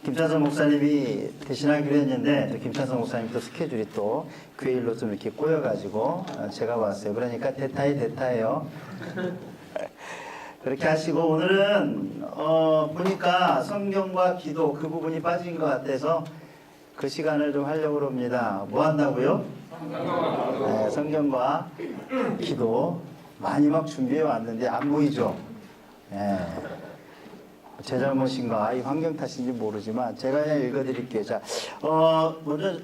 김찬성 목사님이 대신하기로 했는데 또 김찬성 목사님도 스케줄이 또 교일로 좀 이렇게 꼬여가지고 제가 왔어요. 그러니까 대타예요. 그렇게 하시고 오늘은 보니까 성경과 기도 그 부분이 빠진 것 같아서 그 시간을 좀 하려고 합니다. 뭐 한다고요? 네, 성경과 기도 많이 막 준비해 왔는데 안 보이죠? 네. 제 잘못인가 이 환경 탓인지 모르지만 제가 그냥 읽어드릴게요. 자, 먼저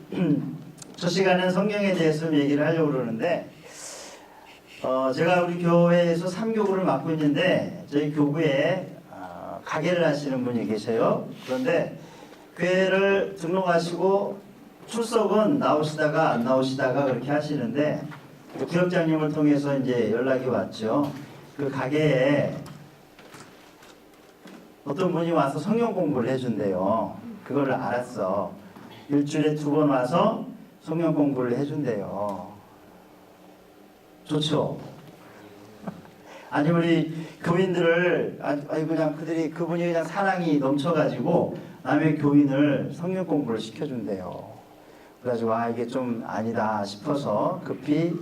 저 시간은 성경에 대해서 좀 얘기를 하려고 그러는데 제가 우리 교회에서 3교구를 맡고 있는데 저희 교구에 가게를 하시는 분이 계셔요. 그런데 교회를 등록하시고 출석은 나오시다가 안 나오시다가 그렇게 하시는데 구역장님을 통해서 이제 연락이 왔죠. 그 가게에 어떤 분이 와서 성경 공부를 해준대요. 그거를 알았어. 일주일에 2번 와서 성경 공부를 해준대요. 좋죠? 아니 우리 교인들을 아니 그냥 그분이 그냥 사랑이 넘쳐가지고 남의 교인을 성경 공부를 시켜준대요. 그래가지고 이게 좀 아니다 싶어서 급히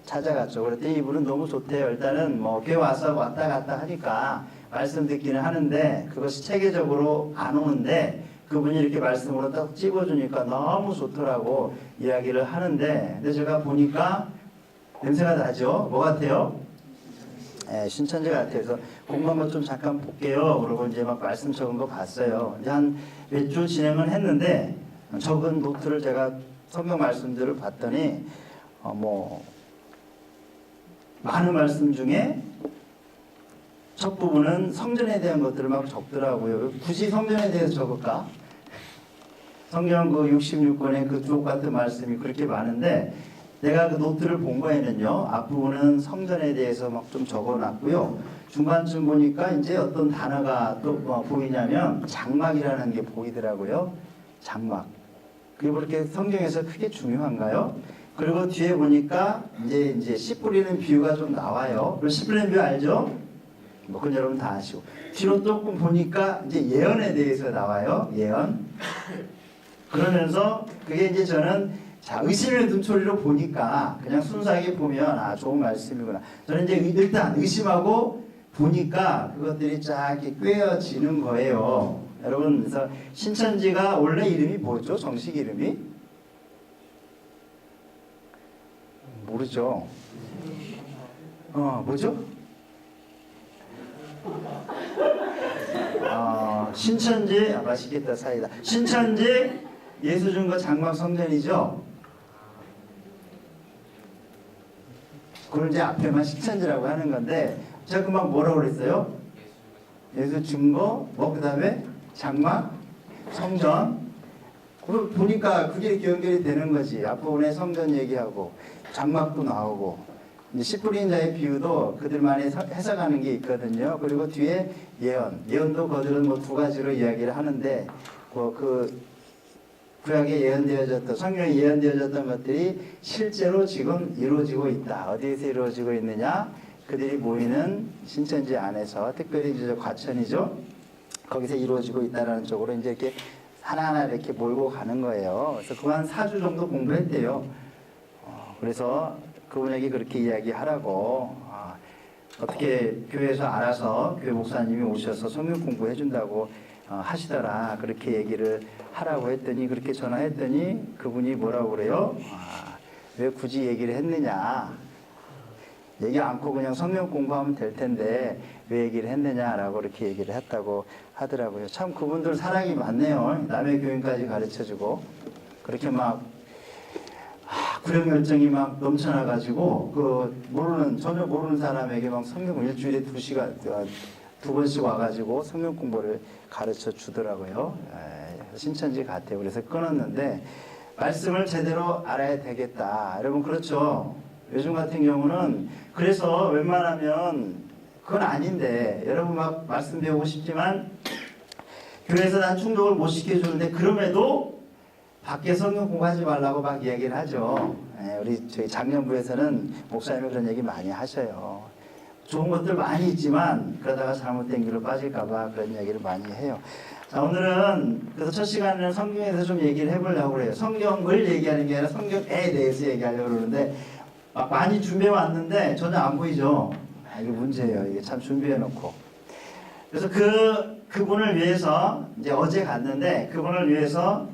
찾아갔죠. 그랬더니 이분은 너무 좋대요. 일단은 뭐 교회 와서 왔다 갔다 하니까 말씀 듣기는 하는데 그것이 체계적으로 안 오는데 그분이 이렇게 말씀으로 딱 찝어주니까 너무 좋더라고 이야기를 하는데 근데 제가 보니까 냄새가 나죠? 뭐 같아요? 신천지 같아요. 그래서 공부 한번 좀 잠깐 볼게요. 그러고 이제 막 말씀 적은 거 봤어요. 이제 한 몇 주 진행을 했는데 적은 노트를 제가 성경 말씀들을 봤더니 많은 말씀 중에 첫 부분은 성전에 대한 것들을 막 적더라고요. 굳이 성전에 대해서 적을까? 성경 그 66권의 그 주옥 같은 말씀이 그렇게 많은데 내가 그 노트를 본 거에는요. 앞부분은 성전에 대해서 막 좀 적어놨고요. 중간쯤 보니까 이제 어떤 단어가 또 보이냐면 장막이라는 게 보이더라고요. 장막. 그게 그렇게 성경에서 크게 중요한가요? 그리고 뒤에 보니까 이제 씨 뿌리는 비유가 좀 나와요. 씨 뿌리는 비유 알죠? 그건 여러분 다 아시고. 뒤로 조금 보니까 이제 예언에 대해서 나와요. 예언. 그러면서 그게 이제 저는 의심의 눈초리로 보니까 그냥 순수하게 보면 좋은 말씀이구나. 저는 이제 일단 의심하고 보니까 그것들이 쫙 이렇게 꿰어지는 거예요. 여러분, 그래서 신천지가 원래 이름이 뭐죠? 정식 이름이? 모르죠? 뭐죠? 신천지, 맛있겠다, 사이다. 신천지 예수준거 장막 성전이죠? 그걸 이제 앞에만 신천지라고 하는 건데, 제가 금방 뭐라고 그랬어요? 예수준거, 그 다음에 장막, 성전. 그걸 보니까 그게 이렇게 연결이 되는 거지. 앞부분에 성전 얘기하고, 장막도 나오고, 이제 씨 뿌린 자의 비유도 그들만이 해석하는 게 있거든요. 그리고 뒤에 예언도 그들은 2가지로 이야기를 하는데 구약에 예언되어졌던 성경에 예언되어졌던 것들이 실제로 지금 이루어지고 있다. 어디에서 이루어지고 있느냐? 그들이 모이는 신천지 안에서 특별히 이제 과천이죠. 거기서 이루어지고 있다라는 쪽으로 이제 이렇게 하나하나 이렇게 몰고 가는 거예요. 그래서 그거 한 4주 정도 공부했대요. 그래서 그분에게 그렇게 이야기하라고 어떻게 교회에서 알아서 교회 목사님이 오셔서 성경 공부해 준다고 하시더라. 그렇게 얘기를 하라고 했더니 그렇게 전화했더니 그분이 뭐라고 그래요? 왜 굳이 얘기를 했느냐? 얘기 않고 그냥 성경 공부하면 될 텐데 왜 얘기를 했느냐라고 그렇게 얘기를 했다고 하더라고요. 참 그분들 사랑이 많네요. 남의 교인까지 가르쳐주고 그렇게 막 구력 열정이 막 넘쳐나가지고 전혀 모르는 사람에게 막 성경 일주일에 2번씩 와가지고 성경 공부를 가르쳐 주더라고요. 신천지 같아요. 그래서 끊었는데 말씀을 제대로 알아야 되겠다. 여러분 그렇죠? 요즘 같은 경우는 그래서 웬만하면 그건 아닌데 여러분 막 말씀 배우고 싶지만 교회에서 난 충족을 못 시켜주는데 그럼에도 밖에 성경 공부하지 말라고 막 이야기를 하죠. 저희 작년부에서는 목사님이 그런 얘기 많이 하셔요. 좋은 것들 많이 있지만 그러다가 잘못된 길로 빠질까봐 그런 얘기를 많이 해요. 자, 오늘은 그래서 첫 시간에는 성경에 대해서 좀 얘기를 해보려고 그래요. 성경을 얘기하는 게 아니라 성경에 대해서 얘기하려고 그러는데 많이 준비해 왔는데 전혀 안 보이죠? 이게 문제예요. 이게 참 준비해 놓고. 그래서 그분을 위해서 이제 어제 갔는데 그분을 위해서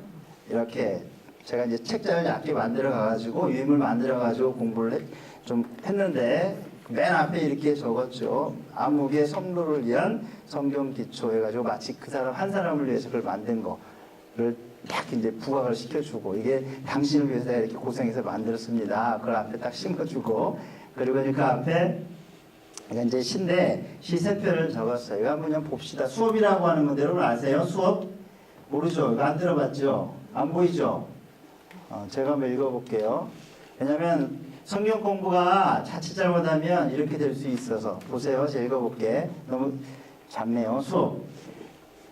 이렇게 제가 이제 책자를 얇게 만들어 가지고 유인물 만들어 가지고 공부를 좀 했는데 맨 앞에 이렇게 적었죠. 암흑의 성도를 위한 성경 기초 해가지고 마치 그 사람 한 사람을 위해서 그걸 만든 거를 딱 이제 부각을 시켜주고 이게 당신을 위해서 이렇게 고생해서 만들었습니다. 그걸 앞에 딱 심어주고 그리고 이제 그 앞에 이제 시인데 시 세 편을 적었어요. 이거 한번 봅시다. 수업이라고 하는 건데 여러분 아세요? 수업? 모르죠? 이거 안 들어봤죠? 안 보이죠? 제가 한번 읽어볼게요. 왜냐면 성경 공부가 자칫 잘못하면 이렇게 될 수 있어서 보세요. 제가 읽어볼게. 너무 작네요. 수업.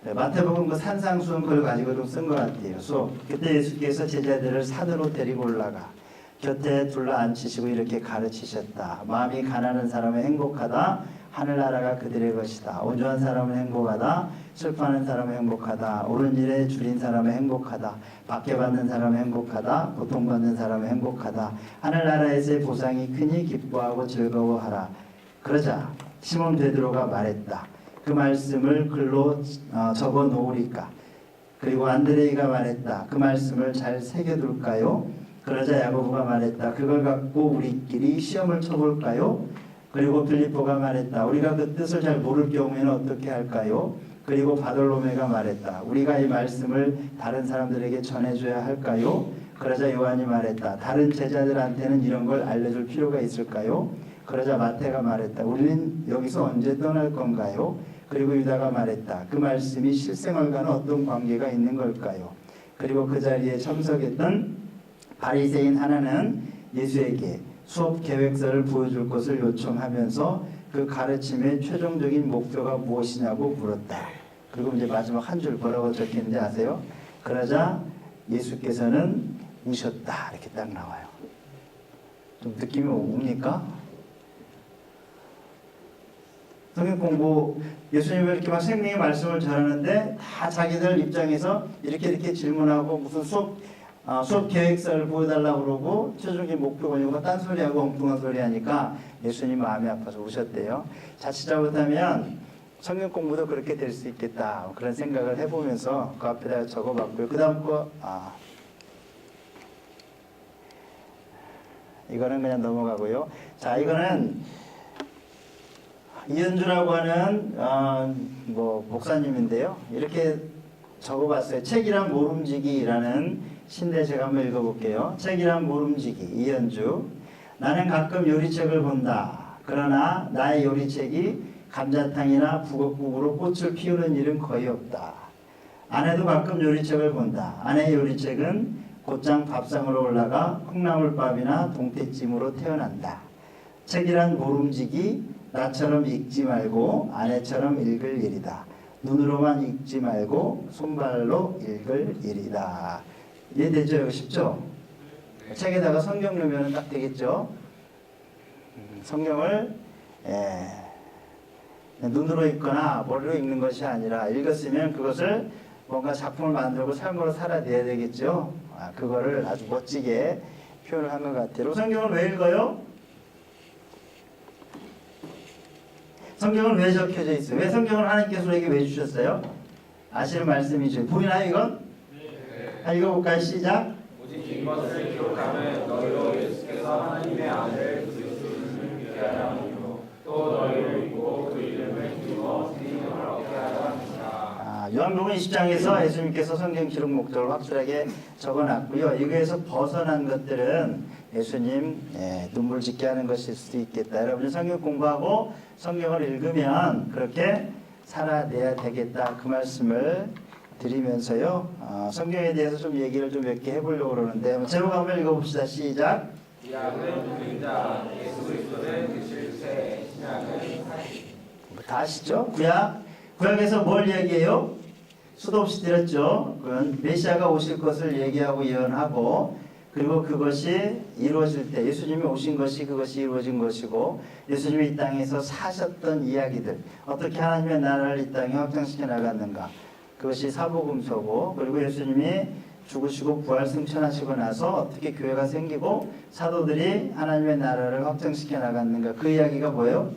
마태복음 그 산상수훈 그걸 가지고 좀 쓴 것 같아요. 수업. 그때 예수께서 제자들을 산으로 데리고 올라가 곁에 둘러앉히시고 이렇게 가르치셨다. 마음이 가난한 사람은 행복하다. 하늘나라가 그들의 것이다. 온전한 사람은 행복하다. 슬퍼하는 사람은 행복하다. 옳은 일에 줄인 사람은 행복하다. 박해받는 사람은 행복하다. 고통받는 사람은 행복하다. 하늘나라에서의 보상이 크니 기뻐하고 즐거워하라. 그러자 시몬 베드로가 말했다. 그 말씀을 글로 적어 놓으리까. 그리고 안드레이가 말했다. 그 말씀을 잘 새겨둘까요? 그러자 야고보가 말했다. 그걸 갖고 우리끼리 시험을 쳐볼까요? 그리고 빌립보가 말했다. 우리가 그 뜻을 잘 모를 경우에는 어떻게 할까요? 그리고 바돌로메가 말했다. 우리가 이 말씀을 다른 사람들에게 전해줘야 할까요? 그러자 요한이 말했다. 다른 제자들한테는 이런 걸 알려줄 필요가 있을까요? 그러자 마태가 말했다. 우리는 여기서 언제 떠날 건가요? 그리고 유다가 말했다. 그 말씀이 실생활과는 어떤 관계가 있는 걸까요? 그리고 그 자리에 참석했던 바리새인 하나는 예수에게 수업 계획서를 보여줄 것을 요청하면서 그 가르침의 최종적인 목표가 무엇이냐고 물었다. 그리고 이제 마지막 한 줄 뭐라고 적혔는지 아세요? 그러자 예수께서는 우셨다. 이렇게 딱 나와요. 좀 느낌이 옵니까? 성경 공부 예수님이 이렇게 막 생명의 말씀을 전하는데 다 자기들 입장에서 이렇게 질문하고 무슨 수업 계획서를 보여달라고 그러고 최종적인 목표가 아니고 딴소리하고 엉뚱한 소리 하니까 예수님 마음이 아파서 우셨대요. 자칫 잘못하면 성경 공부도 그렇게 될 수 있겠다 그런 생각을 해보면서 그 앞에다 적어봤고요. 그 다음 거 이거는 그냥 넘어가고요. 자, 이거는 이현주라고 하는 목사님인데요. 이렇게 적어봤어요. 책이란 모름지기라는 신대 제가 한번 읽어볼게요. 책이란 모름지기 이현주. 나는 가끔 요리책을 본다. 그러나 나의 요리책이 감자탕이나 북엇국으로 꽃을 피우는 일은 거의 없다. 아내도 가끔 요리책을 본다. 아내의 요리책은 곧장 밥상으로 올라가 콩나물밥이나 동태찜으로 태어난다. 책이란 모름지기 나처럼 읽지 말고 아내처럼 읽을 일이다. 눈으로만 읽지 말고 손발로 읽을 일이다. 이해되죠? 이거 쉽죠? 책에다가 성경 넣으면 딱 되겠죠? 성경을 눈으로 읽거나 머리로 읽는 것이 아니라 읽었으면 그것을 뭔가 작품을 만들고 삶으로 살아내야 되겠죠? 그거를 아주 멋지게 표현을 한 것 같아요. 성경을 왜 읽어요? 성경은 왜 적혀져 있어요? 왜 성경을 하나님께서 우리에게 왜 주셨어요? 아시는 말씀이죠. 보이나요 이건? 네. 읽어볼까요? 시작. 오직 이것을 기록하면 너희로 예수께서 하나님의 아들 그리스도를 믿게 하려 함이요 또 너희를 믿고 그 이름을 기워 생명을 얻게 하려 함이라. 요한복음 20장에서 예수님께서 성경 기록 목적을 확실하게 적어놨고요. 이거에서 벗어난 것들은 예수님 눈물 짓게 하는 것일 수도 있겠다. 여러분이 성경 공부하고 성경을 읽으면 그렇게 살아내야 되겠다. 그 말씀을 드리면서요. 성경에 대해서 좀 얘기를 좀 몇 개 해보려고 그러는데 제목 한번 읽어봅시다. 시작. 구약은 그림자, 예수 그리스도는 그 실체, 신약은 사실. 다 아시죠? 구약에서 뭘 얘기해요? 수도 없이 드렸죠. 그건 메시아가 오실 것을 얘기하고 예언하고 그리고 그것이 이루어질 때 예수님이 오신 것이 그것이 이루어진 것이고 예수님이 이 땅에서 사셨던 이야기들 어떻게 하나님의 나라를 이 땅에 확장시켜 나갔는가 그것이 사복음서고, 그리고 예수님이 죽으시고 부활 승천하시고 나서 어떻게 교회가 생기고 사도들이 하나님의 나라를 확장시켜 나갔는가, 그 이야기가 뭐예요?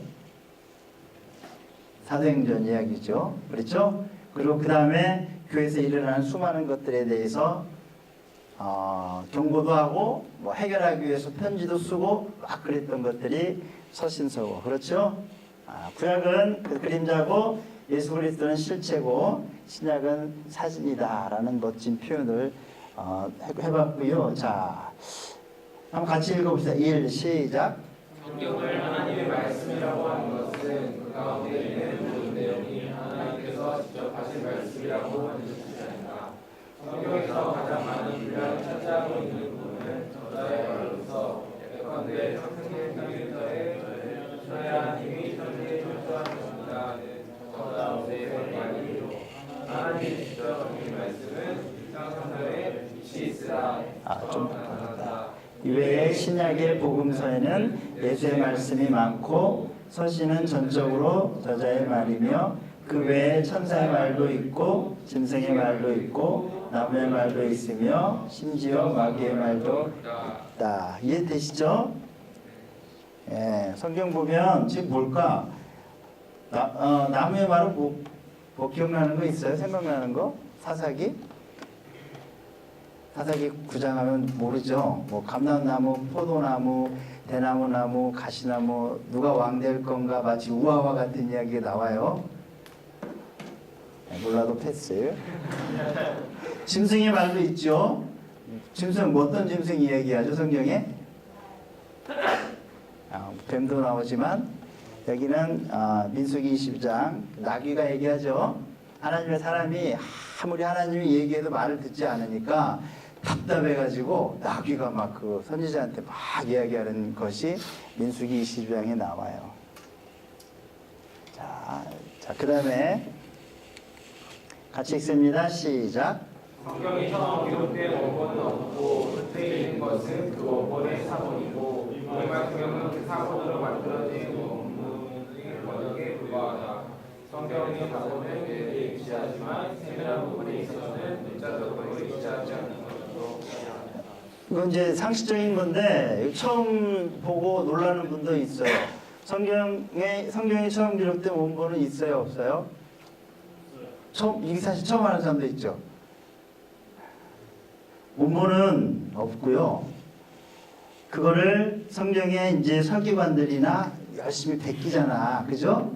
사도행전 이야기죠. 그렇죠? 그리고 그 다음에 교회에서 일어나는 수많은 것들에 대해서 경고도 하고 뭐 해결하기 위해서 편지도 쓰고 막 그랬던 것들이 서신서고, 그렇죠? 구약은 그 그림자고 예수 그리스도는 실체고 신약은 사진이다라는 멋진 표현을 해봤고요. 자, 한번 같이 읽어봅시다. 1, 시작. 성경을 하나님의 말씀이라고 하는 것은 그 가운데 있는 모든 내용이 하나님께서 직접 하신 말씀이라고 하는 것이 아니라 성경에서 가장 많은 분량을 차지하고 있는 부분은 저자의 말로서 예컨대 창세기부터의 저의 하나님이 천지에 창조한 것입니다. 저자 모세의 말이요 하나님이 직접 하신 말씀은 일상생활에 빛이 있으라 좀 나타난다. 이외에 신약의 복음서에는 예수의 말씀이 많고 서신은 전적으로 저자의 말이며 그 외에 천사의 말도 있고 짐승의 말도 있고 나무의 말도 있으며 심지어 마귀의 말도 있다. 이해되시죠? 예, 성경 보면 지금 뭘까? 나무의 말은 뭐 기억나는 거 있어요? 생각나는 거? 사사기 9장 하면 모르죠. 뭐 감람나무, 포도나무, 대나무 나무, 가시나무, 누가 왕 될 건가, 마치 우화와 같은 이야기가 나와요. 몰라도 패스. 짐승의 말도 있죠. 짐승, 어떤 짐승 이야기하죠, 성경에? 뱀도 나오지만 여기는 민수기 22장 나귀가 얘기하죠. 하나님의 사람이 아무리 하나님이 얘기해도 말을 듣지 않으니까 답답해가지고 나귀가 막 그 선지자한테 막 이야기하는 것이 민수기 22장에 나와요. 자, 그 다음에 같이 읽습니다. 시작. 성경이 처음 기록된 원본은 없고 흩에 있는 것은 그 원본의 사본이고 오늘 같은 경우는 그 사본으로 만들어진 원문의 번역에 불과하다. 성경의 사본은 일일이 일치하지만 세밀한 부분에 있어서는 문자적으로 일치하지 않는 것으로 이건 이제 상식적인 건데 처음 보고 놀라는 분도 있어요. 성경이 처음 기록된 원본은 있어요, 없어요? 이게 사실 처음 하는 사람도 있죠. 원본은 없고요. 그거를 성경에 이제 서기관들이나 열심히 베끼잖아, 그죠?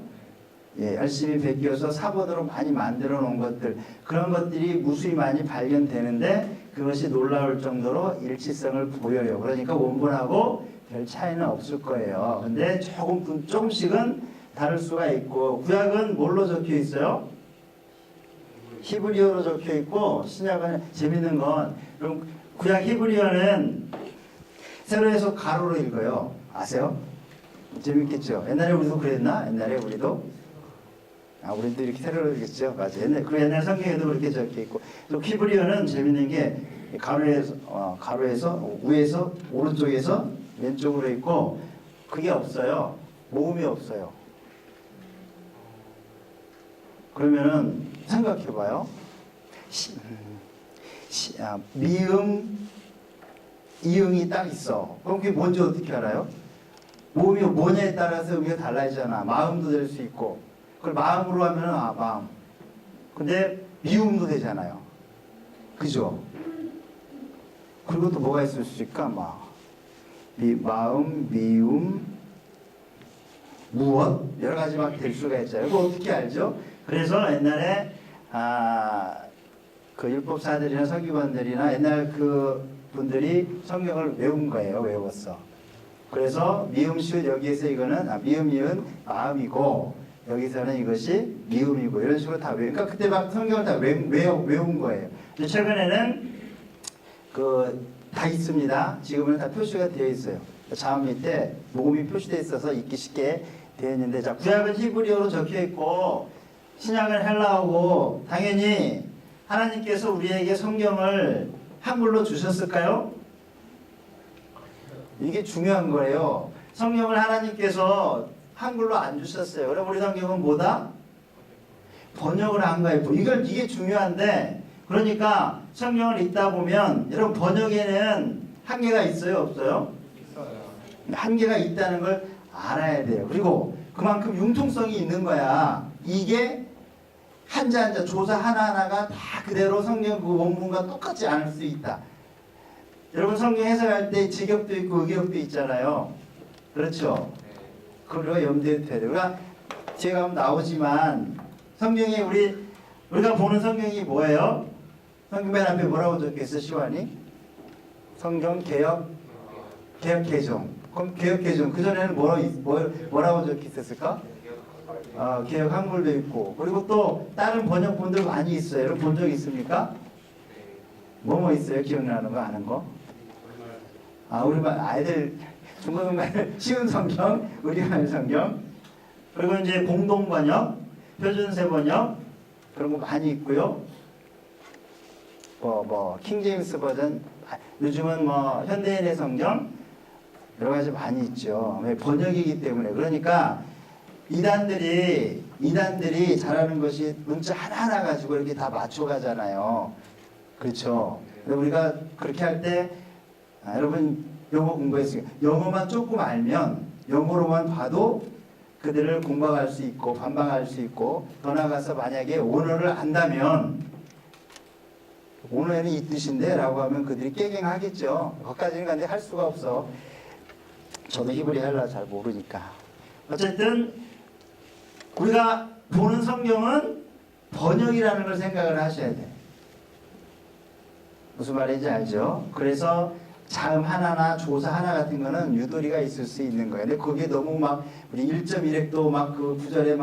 예, 열심히 베껴서 사본으로 많이 만들어 놓은 것들, 그런 것들이 무수히 많이 발견되는데 그것이 놀라울 정도로 일치성을 보여요. 그러니까 원본하고 별 차이는 없을 거예요. 근데 조금씩은 다를 수가 있고, 구약은 뭘로 적혀 있어요? 히브리어로 적혀 있고, 신약은 재밌는 건, 그럼 구약 히브리어는 세로에서 가로로 읽어요. 아세요? 재밌겠죠? 옛날에 우리도 그랬나? 옛날에 우리도? 우리도 이렇게 세로로 읽겠죠? 맞아. 옛날 성경에도 그렇게 적혀 있고. 또 히브리어는 재밌는 게 가로에서 위에서 오른쪽에서 왼쪽으로 있고, 그게 없어요. 모음이 없어요. 그러면은 생각해봐요. 미음, 이응이 딱 있어. 그럼 그게 뭔지 어떻게 알아요? 모음이 뭐냐에 따라서 의미가 달라지잖아. 마음도 될 수 있고. 그걸 마음으로 하면은 마음. 근데 미음도 되잖아요. 그죠? 그리고 또 뭐가 있을 수 있을까? 마음, 미움, 무엇? 여러 가지 막 될 수가 있잖아요. 그거 어떻게 알죠? 그래서 옛날에 그 율법사들이나 서기관들이나 옛날 그 분들이 성경을 외운 거예요. 외웠어. 그래서 미음, 시읒 여기에서 이거는 미음, 이은 마음이고 여기서는 이것이 미음이고 이런 식으로 다 그러니까 그때 막 성경을 다 외운 거예요. 근데 최근에는 다 있습니다. 지금은 다 표시가 되어 있어요. 자음 밑에 모음이 표시되어 있어서 읽기 쉽게 되어 있는데, 자, 구약은 히브리어로 적혀 있고 신약은 헬라어고, 당연히 하나님께서 우리에게 성경을 한글로 주셨을까요? 이게 중요한 거예요. 성경을 하나님께서 한글로 안 주셨어요. 그럼 우리 성경은 뭐다? 번역을 한 거예요. 이게 중요한데, 그러니까 성경을 읽다 보면 여러분 번역에는 한계가 있어요, 없어요? 한계가 있다는 걸 알아야 돼요. 그리고 그만큼 융통성이 있는 거야. 이게 한자 한자 조사 하나하나가 다 그대로 성경 그 원문과 똑같지 않을 수 있다. 여러분 성경 해석할 때 직역도 있고 의역도 있잖아요. 그렇죠? 그걸 염두에 둬야 돼요. 우리가 뒤에 가면 나오지만 성경이 우리가 보는 성경이 뭐예요? 성경 맨 앞에 뭐라고 적혀있어, 시완이? 성경 개역 개정. 그럼 개역 개정 그 전에는 뭐라고 적혀있었을까? 개역 한글도 있고, 그리고 또 다른 번역본들 많이 있어요. 여러분 본 적 있습니까? 뭐 있어요? 기억나는 거, 아는 거? 우리말 아이들 중국말 쉬운 성경, 우리말 성경, 그리고 이제 공동 번역, 표준세 번역 그런 거 많이 있고요. 킹제임스 버전, 요즘은 현대인의 성경 여러 가지 많이 있죠. 왜? 번역이기 때문에. 그러니까 이단들이 잘하는 것이 문자 하나하나 가지고 이렇게 다 맞춰가잖아요. 그렇죠. 우리가 그렇게 할 때 여러분 영어 공부했으니까 영어만 조금 알면 영어로만 봐도 그들을 공부할 수 있고 반박할 수 있고, 더 나아가서 만약에 언어를 안다면 언어에는 이 뜻인데 라고 하면 그들이 깨갱하겠죠. 거기까지는 근데 할 수가 없어. 저도 히브리 헬라 잘 모르니까. 어쨌든 우리가 보는 성경은 번역이라는 걸 생각을 하셔야 돼. 무슨 말인지 알죠? 그래서 자음 하나나 조사 하나 같은 거는 유도리가 있을 수 있는 거예요. 근데 그게 너무 우리 1.1획도 그 구절에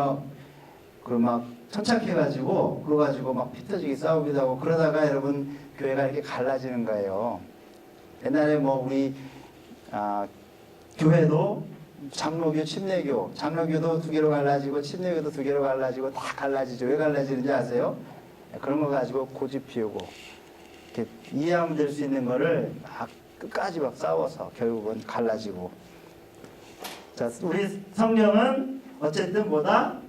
천착해가지고 그래가지고 피 터지게 싸우기도 하고, 그러다가 여러분 교회가 이렇게 갈라지는 거예요. 옛날에 우리 교회도 장로교, 침례교, 장로교도 두 개로 갈라지고 침례교도 두 개로 갈라지고 다 갈라지죠. 왜 갈라지는지 아세요? 그런 거 가지고 고집 피우고 이렇게 이해하면 될 수 있는 거를 끝까지 싸워서 결국은 갈라지고. 자, 우리 성경은 어쨌든 뭐다?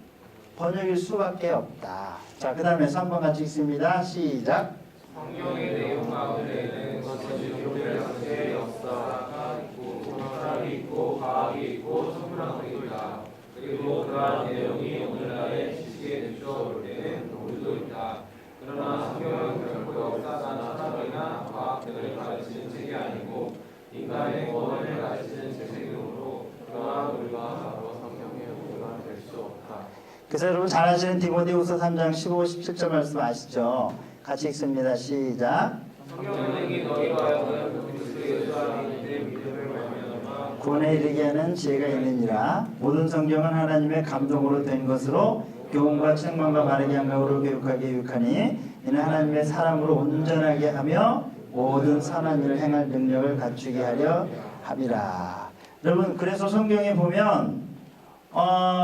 번역일 수밖에 없다. 자, 그 다음에 3번 같이 읽습니다. 시작. 성경의 내용 가운데에는 것이 교회의 역사가 있고 철학이 있고 과학이 있고 천문학도 있다. 그리고 그러한 내용이 오늘날의 지식에 비추어 볼 때는 우리도 있다. 그러나 성경은 결코 역사나 철학이나 과학 등을 가르치는 책이 아니고 인간의 구원을 가르치는 책이므로 그러한 우리가 바로 성경의 우리가 될 수 없다. 그래서 여러분 잘 아시는 디모데후서 3장 15, 17절 말씀 아시죠? 같이 읽습니다. 시작. 성경이 너희가 하여금 그리스도 예수 안에 있는 믿음을 말미암아 구원에 이르게 하는 지혜가 있느니라. 모든 성경은 하나님의 감동으로 된 것으로 교훈과 책망과 바르게 함으로 교육하게 유익하니 이는 하나님의 사람으로 온전하게 하며 모든 선한 일을 행할 능력을 갖추게 하려 함이라. 여러분 그래서 성경에 보면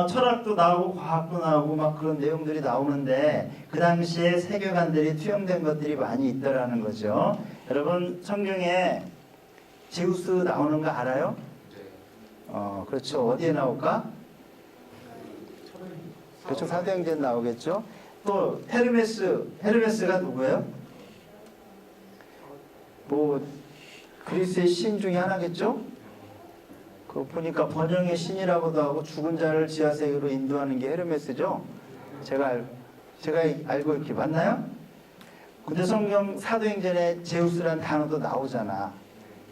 철학도 나오고 과학도 나오고 그런 내용들이 나오는데 그 당시에 세계관들이 투영된 것들이 많이 있더라는 거죠. 여러분 성경에 제우스 나오는 거 알아요? 그렇죠. 어디에 나올까? 그렇죠. 사도행전 나오겠죠. 또 헤르메스가 누구예요? 그리스의 신 중에 하나겠죠. 그 보니까 번영의 신이라고도 하고 죽은 자를 지하세계로 인도하는 게 헤르메스죠. 제가 알고 이렇게 맞나요? 근데 성경 사도행전에 제우스라는 단어도 나오잖아.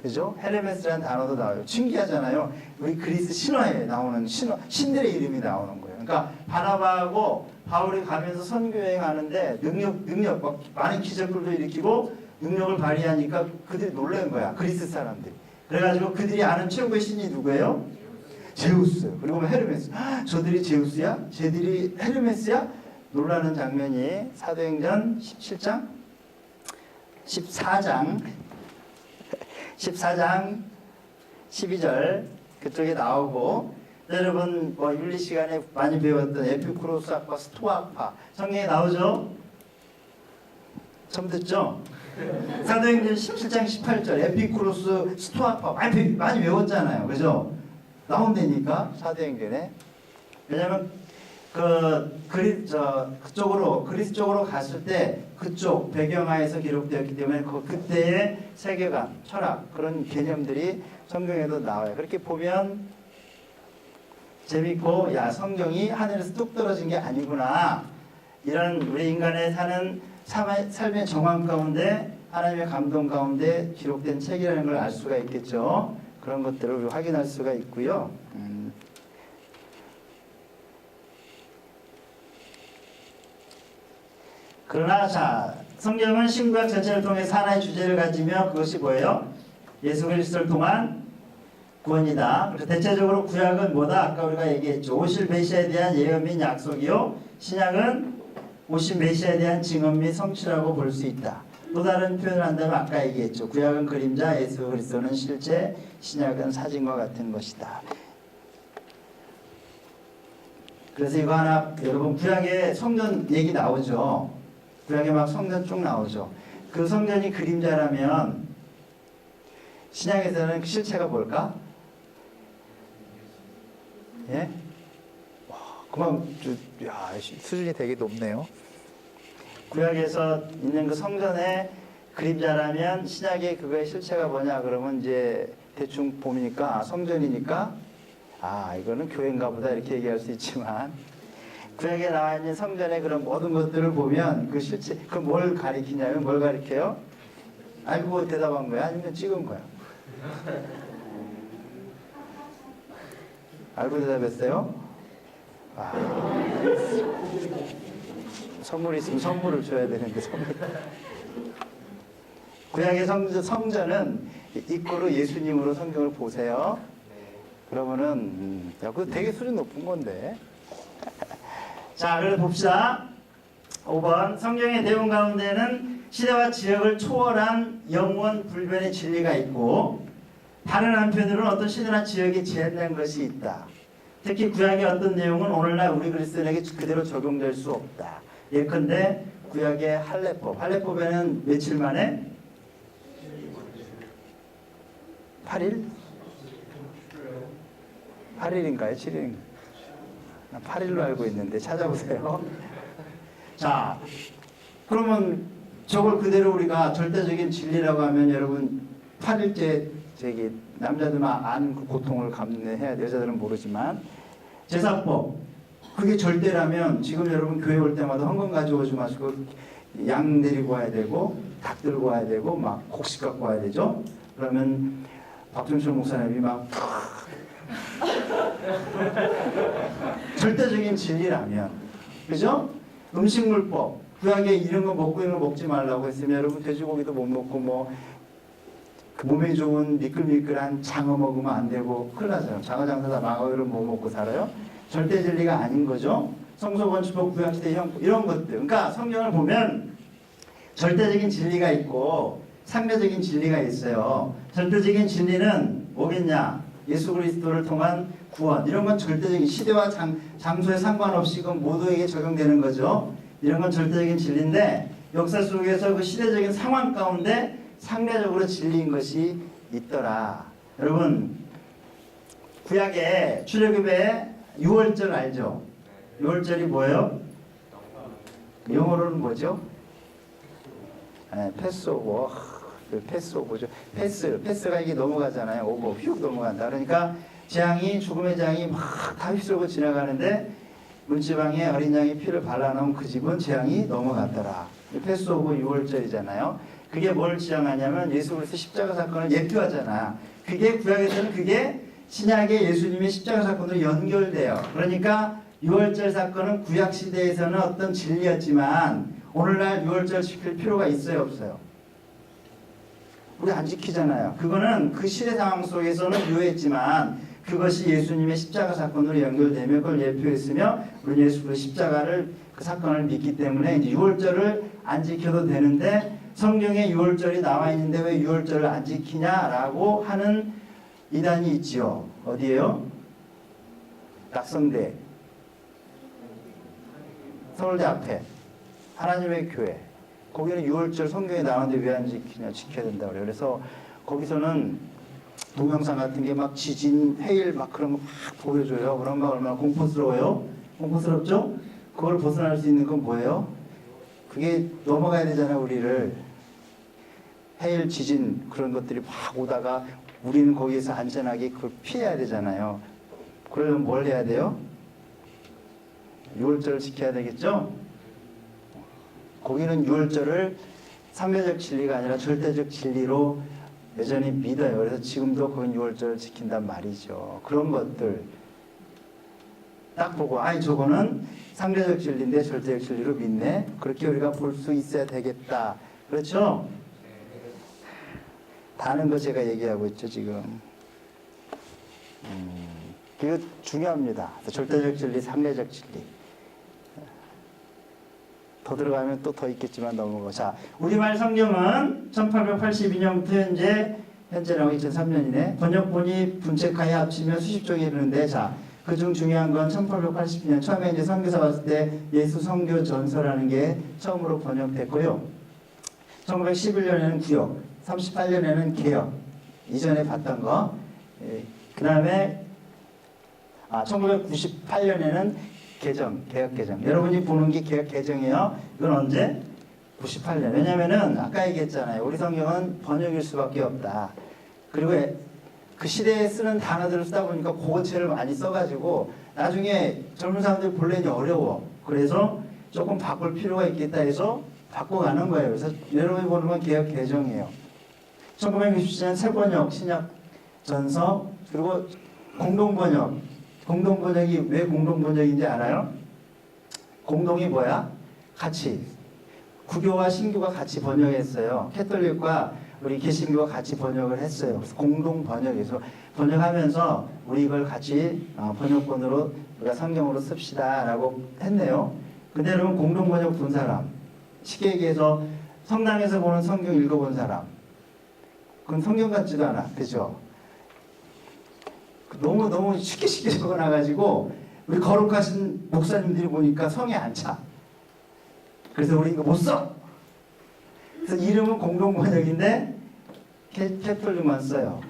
그죠? 헤르메스라는 단어도 나와요. 신기하잖아요. 우리 그리스 신화에 나오는 신들의 이름이 나오는 거예요. 그러니까 바나바하고 바울이 가면서 선교여행 하는데 능력 많은 기적들도 일으키고 능력을 발휘하니까 그들이 놀란 거야. 그리스 사람들이. 그래가지고 그들이 아는 최고의 신이 누구예요? 제우스. 그리고 헤르메스. 저들이 제우스야? 쟤들이 헤르메스야? 놀라는 장면이 사도행전 14장 12절 그쪽에 나오고, 여러분 윤리 시간에 많이 배웠던 에피쿠로스학파, 스토아학파 성경에 나오죠? 처음 듣죠? 사도행전 17장 18절 에피쿠로스, 스토아학파 많이 외웠잖아요. 그죠? 나온다니까 사도행전에. 왜냐면 그쪽으로 그리스 쪽으로 갔을 때 그쪽 배경하에서 기록되었기 때문에 그때의 세계관, 철학 그런 개념들이 성경에도 나와요. 그렇게 보면 재밌고 야 성경이 하늘에서 뚝 떨어진 게 아니구나. 이런 우리 인간의 사는 삶의 정황 가운데 하나님의 감동 가운데 기록된 책이라는 걸 알 수가 있겠죠. 그런 것들을 확인할 수가 있고요. 그러나 자 성경은 신구약 전체를 통해서 하나의 주제를 가지며 그것이 뭐예요? 예수 그리스도를 통한 구원이다. 그래서 대체적으로 구약은 뭐다? 아까 우리가 얘기했죠. 오실 메시아에 대한 예언 및 약속이요. 신약은 오실 메시아에 대한 증언 및 성취라고 볼 수 있다. 또 다른 표현을 한다면 아까 얘기했죠. 구약은 그림자, 예수 그리스도는 실제, 신약은 사진과 같은 것이다. 그래서 이거 하나 여러분 구약에 성전 얘기 나오죠. 구약에 막 성전 쭉 나오죠. 그 성전이 그림자라면 신약에서는 실체가 뭘까? 예? 와, 그만 야, 수준이 되게 높네요. 구약에서 있는 그 성전의 그림자라면 신약의 그거의 실체가 뭐냐 그러면 이제 대충 보니까 성전이니까 이거는 교회인가 보다 이렇게 얘기할 수 있지만 구약에 나와 있는 성전의 그런 모든 것들을 보면 그 실체 그 뭘 가리키냐면 뭘 가리켜요? 알고 대답한 거야? 아니면 찍은 거야? 알고 대답했어요? 선물이 있으면 선물을 줘야 되는데 선물. 구약의 성전은 이꼬로 예수님으로 성경을 보세요. 그러면은 그거 되게 수준 높은 건데. 자, 그래서 봅시다. 5번 성경의 내용 가운데는 시대와 지역을 초월한 영원 불변의 진리가 있고 다른 한편으로는 어떤 시대나 지역에 제한된 것이 있다. 특히 구약의 어떤 내용은 오늘날 우리 그리스도인에게 그대로 적용될 수 없다. 예컨대 구약의 할례법에는 며칠 만에 8일? 8일인가요? 7일인가요? 8일로 알고 있는데 찾아보세요. 자, 그러면 저걸 그대로 우리가 절대적인 진리라고 하면 여러분 8일째 남자들만 아는 그 고통을 감내해야 돼. 여자들은 모르지만 제사법 그게 절대라면 지금 여러분 교회 올 때마다 헌금 가져오지 마시고 양 데리고 와야 되고 닭 들고 와야 되고 막 곡식 갖고 와야 되죠. 그러면 박준철 목사님이 막 절대적인 진리라면 그죠? 음식물법 구약에 이런 거 먹고 이런 거 먹지 말라고 했으면 여러분 돼지고기도 못 먹고 뭐 그 몸에 좋은 미끌미끌한 장어 먹으면 안 되고 큰일 나잖아요. 장어 장사다 망어를 못 먹고 살아요. 절대 진리가 아닌 거죠. 성소건축법 구약시대 형 이런 것들. 그러니까 성경을 보면 절대적인 진리가 있고 상대적인 진리가 있어요. 절대적인 진리는 뭐겠냐? 예수 그리스도를 통한 구원. 이런 건 절대적인 시대와 장소에 상관없이 그건 모두에게 적용되는 거죠. 이런 건 절대적인 진리인데 역사 속에서 그 시대적인 상황 가운데 상대적으로 진리인 것이 있더라. 여러분 구약에 출애굽에 6월절 알죠? 6월절이 뭐예요? 영어로는 뭐죠? 패스오버. 패스오버죠. 패스가 이게 넘어가잖아요. 오버 휙 넘어간다. 그러니까 재앙이 죽음의 재앙이 막 다 휩쓸고 지나가는데 문지방에 어린 양이 피를 발라놓은 그 집은 재앙이 넘어갔더라. 패스오버 6월절이잖아요. 그게 뭘 지향하냐면 예수 그리스도 십자가 사건을 예표하잖아. 그게 구약에서는 그게 신약의 예수님의 십자가 사건으로 연결돼요. 그러니까 6월절 사건은 구약 시대에서는 어떤 진리였지만 오늘날 6월절 지킬 필요가 있어요, 없어요? 우리 안 지키잖아요. 그거는 그 시대 상황 속에서는 유효했지만 그것이 예수님의 십자가 사건으로 연결되며 그걸 예표했으며 우리 예수 그리스도 십자가를 그 사건을 믿기 때문에 이제 6월절을 안 지켜도 되는데 성경에 6월절이 나와 있는데 왜 6월절을 안 지키냐라고 하는 이단이 있지요. 어디에요? 낙성대 서울대 앞에 하나님의 교회 거기는 6월절 성경에 나왔는데 왜 안 지키냐 지켜야 된다고 그래요. 그래서 거기서는 동영상 같은 게 막 지진, 해일 막 그런 거 막 보여줘요. 그런 거 얼마나 공포스러워요. 공포스럽죠? 그걸 벗어날 수 있는 건 뭐예요? 그게 넘어가야 되잖아, 우리를. 해일, 지진 그런 것들이 막 오다가 우리는 거기에서 안전하게 그걸 피해야 되잖아요. 그러려면 뭘 해야 돼요? 6월절을 지켜야 되겠죠? 거기는 6월절을 상대적 진리가 아니라 절대적 진리로 여전히 믿어요. 그래서 지금도 그건 6월절을 지킨단 말이죠. 그런 것들 딱 보고 아니 저거는 상대적 진리인데 절대적 진리로 믿네. 그렇게 우리가 볼 수 있어야 되겠다. 그렇죠? 다는 거 제가 얘기하고 있죠 지금. 이거 중요합니다. 절대적 진리, 상대적 진리. 더 들어가면 또 더 있겠지만 넘어가. 자, 우리말 성경은 1882년부터 현재라고 2003년이네. 번역본이 분책하에 합치면 수십 종이 이르는데, 자, 그중 중요한 건 1882년 처음에 이제 선교사 왔을 때 예수 선교 전서라는 게 처음으로 번역됐고요. 1911년에는 구역, 38년에는 개역, 이전에 봤던 거. 그 다음에 1998년에는 개정, 개혁 개정. 여러분이 보는 게 개혁 개정이에요. 이건 언제? 98년. 왜냐면은 아까 얘기했잖아요. 우리 성경은 번역일 수밖에 없다. 그리고 그 시대에 쓰는 단어들을 쓰다 보니까 고어체를 많이 써가지고 나중에 젊은 사람들이 본래는 어려워. 그래서 조금 바꿀 필요가 있겠다 해서 바꿔가는 거예요. 그래서 여러분이 보는 건 개혁 개정이에요. 1967년 새번역, 신약 전서, 그리고 공동번역. 공동번역이 왜 공동번역인지 알아요? 공동이 뭐야? 같이. 구교와 신교가 같이 번역했어요. 캐톨릭과 우리 개신교가 같이 번역을 했어요. 그래서 공동번역에서 번역하면서 우리 이걸 같이 번역본으로 우리가 성경으로 씁시다 라고 했네요. 근데 여러분 공동번역 본 사람, 쉽게 얘기해서 성당에서 보는 성경 읽어본 사람, 그건 성경 같지도 않아. 그죠? 너무 쉽게 적어놔가지고 우리 거룩하신 목사님들이 보니까 성에 안 차. 그래서 우리 이거 못 써. 그래서 이름은 공동번역인데 캐톨릭만 써요.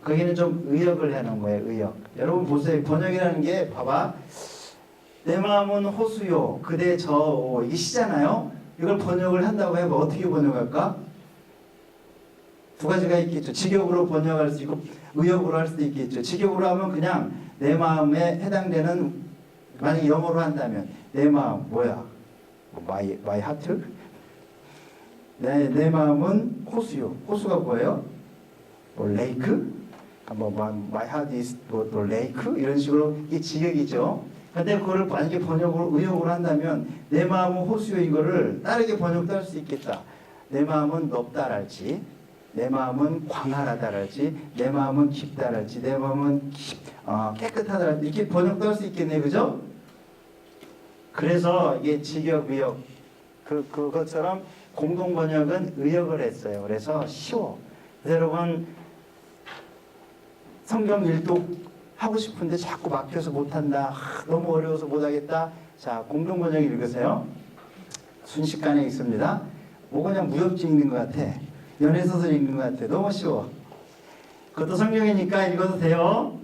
거기는 좀 의역을 해놓은 거예요. 의역. 여러분 보세요. 번역이라는 게 봐봐. 내 마음은 호수요 그대 저 이게 시잖아요. 이걸 번역을 한다고 해봐. 어떻게 번역할까? 두 가지가 있겠죠. 직역으로 번역할 수 있고 의역으로 할 수도 있겠죠. 직역으로 하면 그냥 내 마음에 해당되는, 만약에 영어로 한다면 내 마음 뭐야? My heart? 내 마음은 호수요. 호수가 뭐예요? 뭐 레이크? my heart is 뭐 레이크? 이런 식으로 이게 직역이죠. 근데 그거를 만약에 번역으로 의역으로 한다면 내 마음은 호수요 이거를 다르게 번역도 할 수 있겠다. 내 마음은 높다랄지, 내 마음은 광활하다랄지, 내 마음은 깊다랄지, 내 마음은 깨끗하다랄지 이렇게 번역도 할 수 있겠네, 그죠? 그래서 이게 직역, 의역 그것처럼 공동 번역은 의역을 했어요. 그래서 쉬워. 그래서 여러분 성경 일독 하고 싶은데 자꾸 막혀서 못한다. 너무 어려워서 못하겠다. 자, 공동 번역 읽으세요. 순식간에 읽습니다. 뭐 그냥 무협지 읽는 것 같아. 연애소설 읽는 것 같아. 너무 쉬워. 그것도 성경이니까 읽어도 돼요.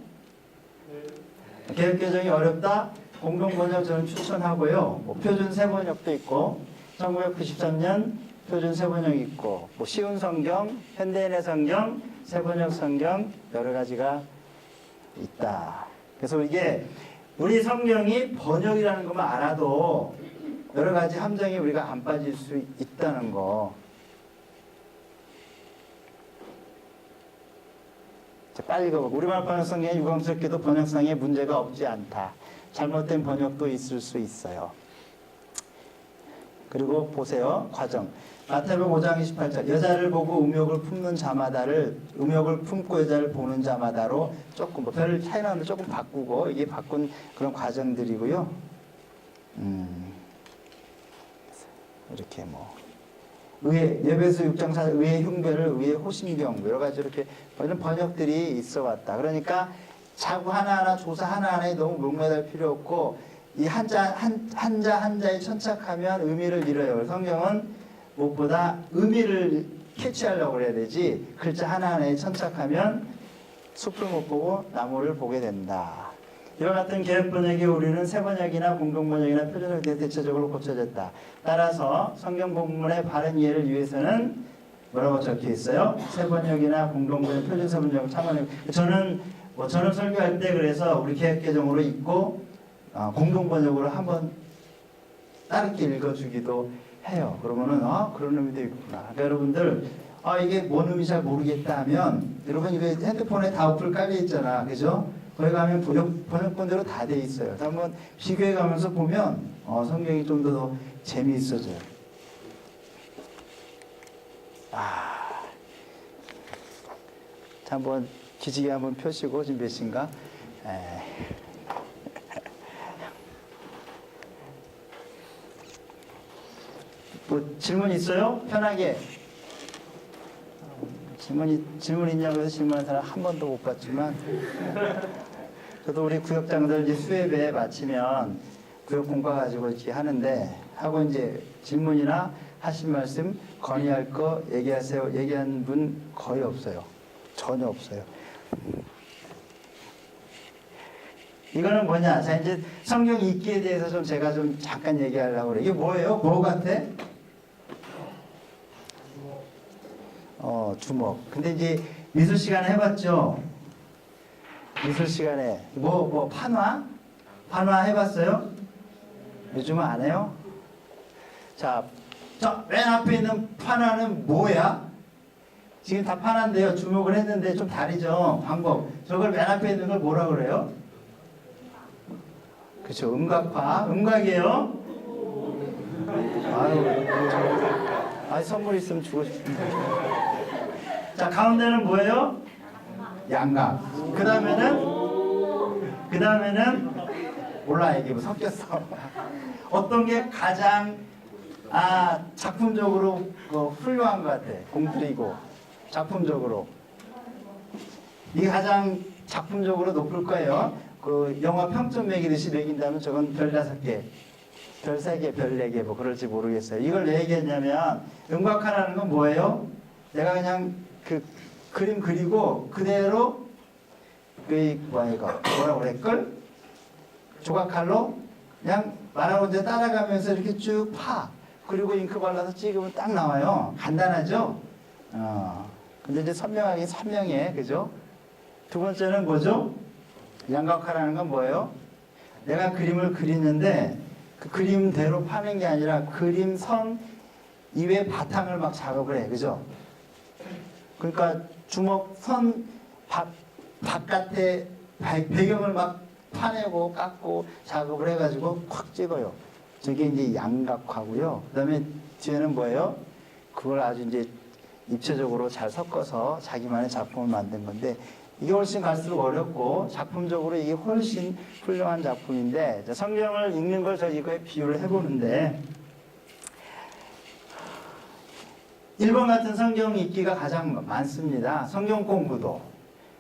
개혁개정이 어렵다? 공동번역 저는 추천하고요. 뭐 표준 세번역도 있고 1993년 표준 세번역 있고 뭐 쉬운 성경, 현대인의 성경, 세번역 성경 여러 가지가 있다. 그래서 이게 우리 성경이 번역이라는 것만 알아도 여러 가지 함정에 우리가 안 빠질 수 있다는 거. 빨리 읽어보고. 우리말 번역 성경에 유광스럽게도 번역상에 문제가 없지 않다. 잘못된 번역도 있을 수 있어요. 그리고 보세요. 과정. 마태복음 5장 28절. 여자를 보고 음욕을 품는 자마다를, 음욕을 품고 여자를 보는 자마다로 조금 뭐 별 차이 나는데 조금 바꾸고, 이게 바꾼 그런 과정들이고요. 이렇게 뭐 의의 예배서 6장 4절 의의 흉배를 의의 호심경 여러 가지 이렇게 이런 번역들이 있어 왔다. 그러니까 자구 하나하나 조사 하나하나에 너무 목매달 필요 없고 이 한자에 천착하면 의미를 잃어요. 성경은 무엇보다 의미를 캐치하려고 해야 되지 글자 하나하나에 천착하면 숲을 못 보고 나무를 보게 된다. 이와 같은 개혁 번역의 오류는 새 번역이나 공동 번역이나 표준어에 대해 대체적으로 고쳐졌다. 따라서 성경 본문의 바른 이해를 위해서는 뭐라고 적혀 있어요? 새 번역이나 공동 번역, 표준서 번역을 참고해. 저는 설교할 때 그래서 우리 개혁 개정으로 읽고 공동 번역으로 한번 따르게 읽어주기도 해요. 그러면은 그런 의미도 있구나. 그러니까 여러분들 이게 뭔 의미인지 잘 모르겠다 하면 여러분 이거 핸드폰에 다 어플 깔려 있잖아, 그죠? 거기 가면 번역본대로 다 돼 있어요. 한번 비교해 가면서 보면 성경이 좀 더 재미있어져요. 자, 한번 기지개 한번 펴시고 지금 몇 시인가? 뭐 질문 있어요? 편하게. 질문 있냐고 해서 질문하는 사람 한 번도 못 봤지만 저도 우리 구역장들 이제 수협에 마치면 구역 공과 가지고 이렇게 하고 이제 질문이나 하신 말씀 건의할 거 얘기하세요. 얘기한 분 거의 없어요. 전혀 없어요. 이거는 뭐냐? 자, 이제 성경 읽기에 대해서 좀 제가 좀 잠깐 얘기하려고 그래요. 이게 뭐예요? 뭐 같아? 주먹. 근데 이제 미술 시간에 해봤죠? 미술 시간에. 판화? 판화 해봤어요? 요즘은 안 해요? 자, 맨 앞에 있는 판화는 뭐야? 지금 다 판화인데요. 주목을 했는데 좀 다르죠? 방법. 저걸 맨 앞에 있는 걸 뭐라 그래요? 그쵸. 음각화. 음각이에요. 선물 있으면 주고 싶은데. 자, 가운데는 뭐예요? 양각. 그 다음에는 몰라, 이게 뭐 섞였어. 어떤 게 가장 작품적으로 훌륭한 것 같아. 공들이고 작품적으로 이게 가장 작품적으로 높을 거예요. 그 영화 평점 매기듯이 매긴다면 저건 별 5개, 별 3개, 별 4개 뭐 그럴지 모르겠어요. 이걸 왜 얘기했냐면 음각화라는 건 뭐예요? 내가 그냥 그 그림 그리고 그대로 뭐라고 그랬걸? 조각칼로 그냥 말하는 대로 따라가면서 이렇게 쭉 파. 그리고 잉크 발라서 찍으면 딱 나와요. 간단하죠? 근데 이제 선명해. 그죠? 두 번째는 뭐죠? 양각화라는 건 뭐예요? 내가 그림을 그리는데 그 그림대로 파는 게 아니라 그림 선 이외 바탕을 막 작업을 해. 그죠? 그러니까 주먹 선 바깥에 배경을 막 파내고 깎고 작업을 해가지고 콱 찍어요. 저게 이제 양각화고요. 그 다음에 뒤에는 뭐예요? 그걸 아주 이제 입체적으로 잘 섞어서 자기만의 작품을 만든 건데 이게 훨씬 갈수록 어렵고 작품적으로 이게 훨씬 훌륭한 작품인데 성경을 읽는 걸 저희 이거에 비유를 해보는데 1번 같은 성경 읽기가 가장 많습니다. 성경 공부도.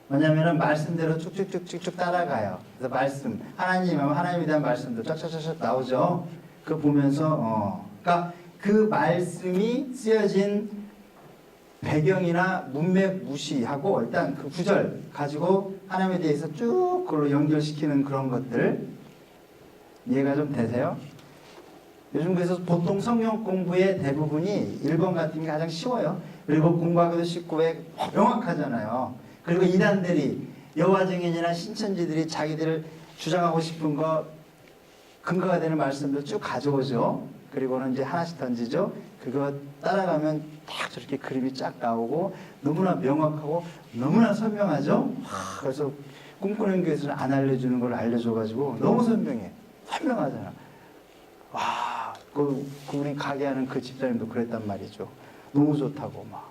뭐냐면은 말씀대로 쭉쭉쭉쭉 따라가요. 그래서 말씀, 하나님에 대한 말씀도 쫙쫙쫙 나오죠. 그거 보면서, 그러니까 그 말씀이 쓰여진 배경이나 문맥 무시하고 일단 그 구절 가지고 하나님에 대해서 쭉 그걸로 연결시키는 그런 것들. 이해가 좀 되세요? 요즘 그래서 보통 성경 공부의 대부분이 1번 같은 게 가장 쉬워요. 그리고 공부하기도 쉽고 왜 명확하잖아요. 그리고 이단들이 여호와 증인이나 신천지들이 자기들 주장하고 싶은 거 근거가 되는 말씀들 쭉 가져오죠. 그리고는 이제 하나씩 던지죠. 그거 따라가면 딱 저렇게 그림이 쫙 나오고 너무나 명확하고 너무나 선명하죠. 그래서 꿈꾸는 교회에서는 안 알려주는 걸 알려줘가지고 너무 선명하잖아. 와, 우리 가게 하는 그 집사님도 그랬단 말이죠. 너무 좋다고 막.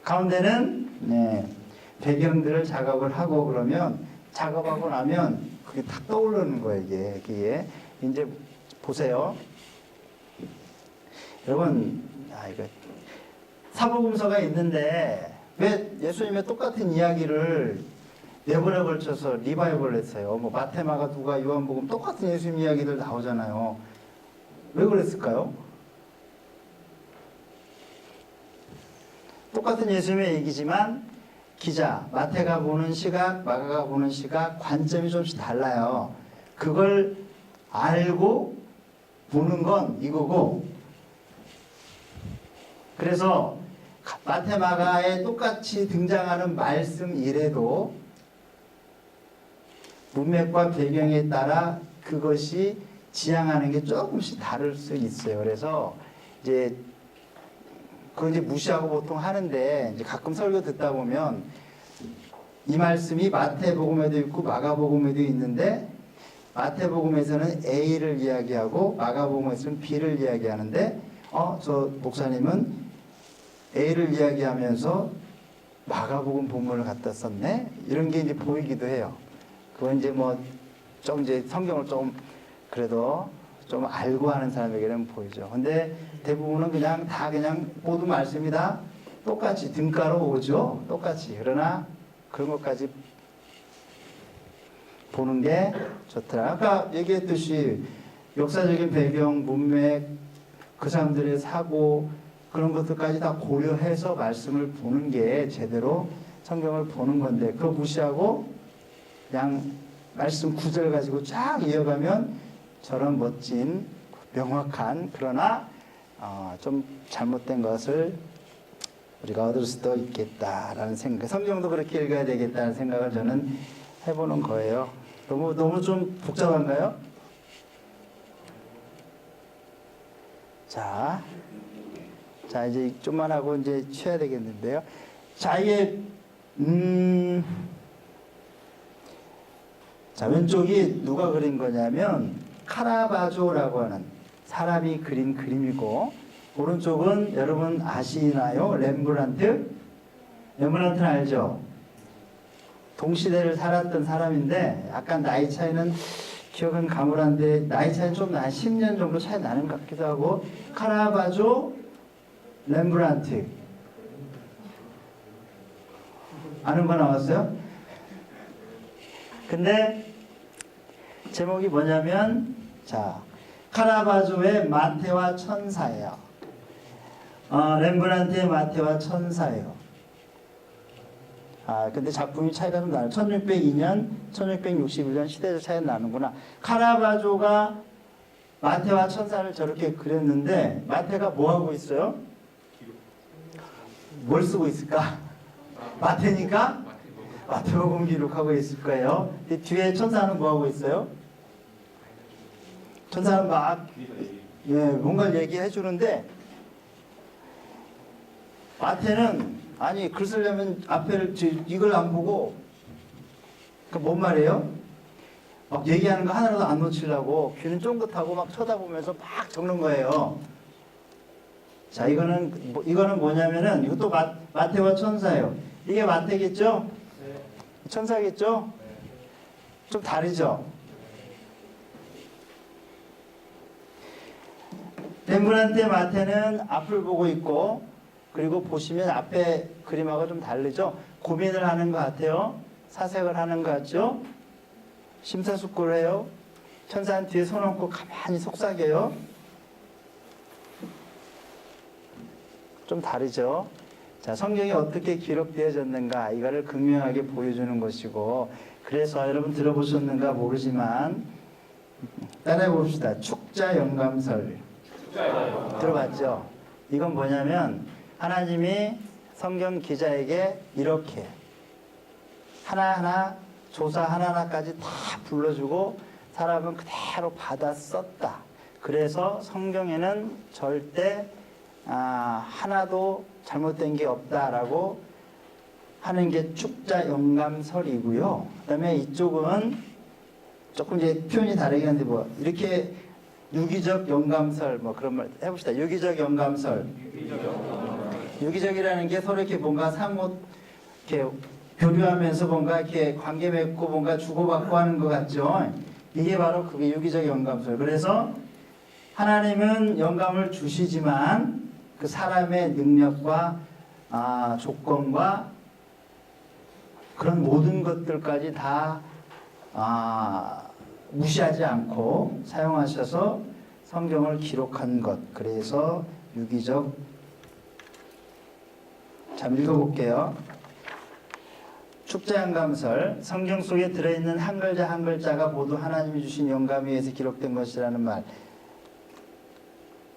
가운데는 배경들을 작업을 하고 그러면 작업하고 나면 그게 탁 떠오르는 거예요. 이게 이제 보세요. 여러분, 이거 사복음서가 있는데 왜 예수님의 똑같은 이야기를 4번에 걸쳐서 리바이벌을 했어요. 뭐 마테마가 누가 요한복음 똑같은 예수님 이야기들 나오잖아요. 왜 그랬을까요? 똑같은 예수님의 얘기지만 기자, 마태가 보는 시각, 마가가 보는 시각, 관점이 좀씩 달라요. 그걸 알고 보는 건 이거고, 그래서 마태, 마가에 똑같이 등장하는 말씀이래도 문맥과 배경에 따라 그것이 지향하는 게 조금씩 다를 수 있어요. 그래서 이제 그걸 이제 무시하고 보통 하는데, 이제 가끔 설교 듣다 보면 이 말씀이 마태복음에도 있고 마가복음에도 있는데, 마태복음에서는 A를 이야기하고 마가복음에서는 B를 이야기하는데, 저 목사님은 A를 이야기하면서 마가복음 본문을 갖다 썼네? 이런 게 이제 보이기도 해요. 그건 이제 좀 이제 성경을 좀 그래도 좀 알고 하는 사람에게는 보이죠. 근데 대부분은 그냥 다 그냥 모두 말씀이 다 똑같이 등가로 오죠. 똑같이. 그러나 그런 것까지 보는 게 좋더라. 아까 얘기했듯이 역사적인 배경, 문맥, 그 사람들의 사고, 그런 것들까지 다 고려해서 말씀을 보는 게 제대로 성경을 보는 건데, 그거 무시하고 그냥 말씀 구절 가지고 쫙 이어가면 저런 멋진, 명확한, 그러나 좀 잘못된 것을 우리가 얻을 수도 있겠다라는 생각, 성경도 그렇게 읽어야 되겠다는 생각을 저는 해보는 거예요. 너무 좀 복잡한가요? 자, 이제 좀만 하고 이제 쉬어야 되겠는데요. 자, 이게 자, 왼쪽이 누가 그린 거냐면 카라바조라고 하는 사람이 그린 그림이고, 오른쪽은 여러분 아시나요? 렘브란트? 렘브란트는 알죠? 동시대를 살았던 사람인데 약간 나이 차이는 기억은 가물한데 나이 차이는 좀 한 10년 정도 차이 나는 것 같기도 하고, 카라바조, 렘브란트 아는 거 나왔어요? 근데 제목이 뭐냐면, 자, 카라바조의 마태와 천사예요. 렘브란트의 마태와 천사예요. 근데 작품이 차이가 좀 나요. 1602년, 1661년 시대적 차이가 나는구나. 카라바조가 마태와 천사를 저렇게 그렸는데, 마태가 뭐 하고 있어요? 뭘 쓰고 있을까? 마태니까 마태복음 기록하고 있을 거예요. 뒤에 천사는 뭐 하고 있어요? 천사는 막 뭔가를 얘기해 주는데, 마태는 아니 글 쓰려면 앞에를 이걸 안 보고, 그 뭔 말이에요? 막 얘기하는 거 하나라도 안 놓치려고 귀는 쫑긋하고 막 쳐다보면서 막 적는 거예요. 자, 이거는 뭐냐면은 이것도 마태와 천사예요. 이게 마태겠죠? 네. 천사겠죠? 네. 좀 다르죠? 렘브란트의 마태는 앞을 보고 있고, 그리고 보시면 앞에 그림하고 좀 다르죠? 고민을 하는 것 같아요. 사색을 하는 것 같죠? 심사숙고를 해요. 천사는 뒤에 손 얹고 가만히 속삭여요. 좀 다르죠? 자, 성경이 어떻게 기록되어졌는가, 이거를 극명하게 보여주는 것이고, 그래서 여러분 들어보셨는가 모르지만 따라해 봅시다. 축자 영감설. 들어봤죠? 이건 뭐냐면 하나님이 성경 기자에게 이렇게 하나하나 조사 하나하나까지 다 불러주고 사람은 그대로 받아 썼다. 그래서 성경에는 절대 하나도 잘못된 게 없다라고 하는 게 축자 영감설이고요. 그다음에 이쪽은 조금 이제 표현이 다르긴 한데 이렇게 유기적 영감설 그런 말 해봅시다. 유기적 영감설. 유기적이라는 게 서로 이렇게 뭔가 상호 이렇게 교류하면서 뭔가 이렇게 관계 맺고 뭔가 주고받고 하는 것 같죠. 이게 바로 그게 유기적 영감설. 그래서 하나님은 영감을 주시지만 그 사람의 능력과 조건과 그런 모든 것들까지 다 무시하지 않고 사용하셔서 성경을 기록한 것. 그래서 유기적. 자, 읽어볼게요. 축자영감설, 성경 속에 들어있는 한 글자 한 글자가 모두 하나님이 주신 영감에 의해서 기록된 것이라는 말.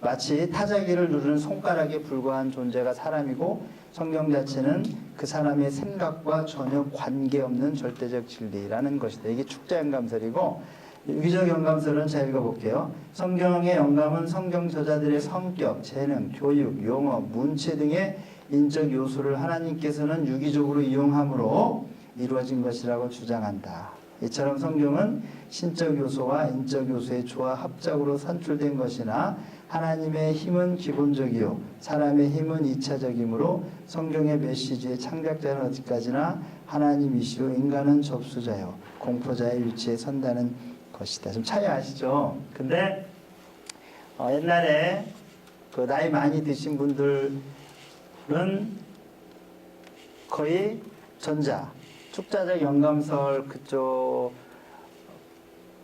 마치 타자기를 누르는 손가락에 불과한 존재가 사람이고 성경 자체는 그 사람의 생각과 전혀 관계없는 절대적 진리라는 것이다. 이게 축자영감설이고, 유기적 영감설은 잘 읽어볼게요. 성경의 영감은 성경 저자들의 성격, 재능, 교육, 용어, 문체 등의 인적 요소를 하나님께서는 유기적으로 이용함으로 이루어진 것이라고 주장한다. 이처럼 성경은 신적 요소와 인적 요소의 조화 합작으로 산출된 것이나 하나님의 힘은 기본적이요 사람의 힘은 이차적이므로 성경의 메시지의 창작자는 어디까지나 하나님이시요 인간은 접수자요 공포자의 위치에 선다는 것이다. 좀 차이 아시죠? 근데 옛날에 그 나이 많이 드신 분들은 거의 전자 축자적 영감설 그쪽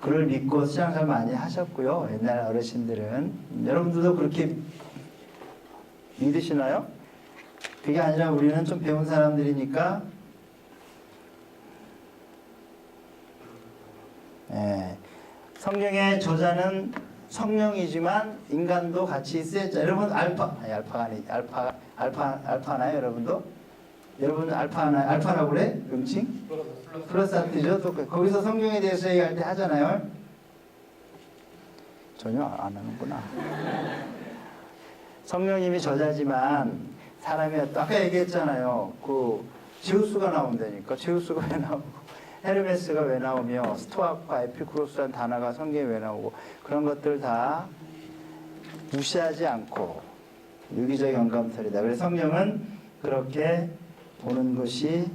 그를 믿고 신앙생활 많이 하셨고요. 옛날 어르신들은 여러분들도 그렇게 믿으시나요? 그게 아니라 우리는 좀 배운 사람들이니까 성경의 저자는 성령이지만 인간도 같이 쓰였죠. 여러분 알파나요? 여러분도? 여러분 알파라고 그래? 명칭? 플러스 아트죠. 또 거기서 성경에 대해서 얘기할 때 하잖아요. 전혀 안 하는구나. 성령님이 저자지만 사람이 또 아까 얘기했잖아요. 그 제우스가 나온다니까. 제우스가 왜 나오고 헤르메스가 왜 나오며 스토아과 에피쿠로스라는 단어가 성경에 왜 나오고 그런 것들 다 무시하지 않고 유기적 영감설이다. 그래서 성경은 그렇게 보는 것이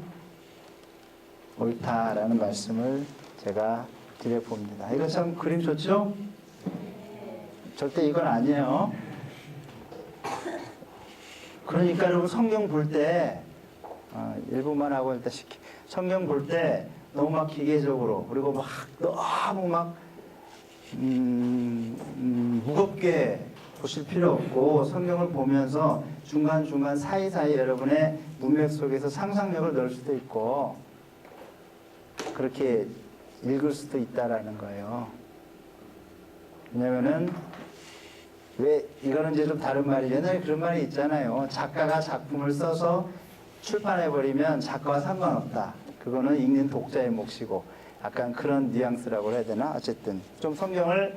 옳다라는 말씀을 제가 드려봅니다. 이거 참 그림 좋죠? 절대 이건 아니에요. 그러니까 여러분 성경 볼 때 일부만 하고 일단 성경 볼 때 너무 막 기계적으로 그리고 막 너무 막 무겁게 보실 필요 없고 성경을 보면서 중간중간 사이사이 여러분의 문맥 속에서 상상력을 넣을 수도 있고 그렇게 읽을 수도 있다라는 거예요. 왜냐면은 왜 이거는 이제 좀 다른 말이죠. 옛날에 그런 말이 있잖아요. 작가가 작품을 써서 출판해버리면 작가와 상관없다. 그거는 읽는 독자의 몫이고 약간 그런 뉘앙스라고 해야 되나? 어쨌든 좀 성경을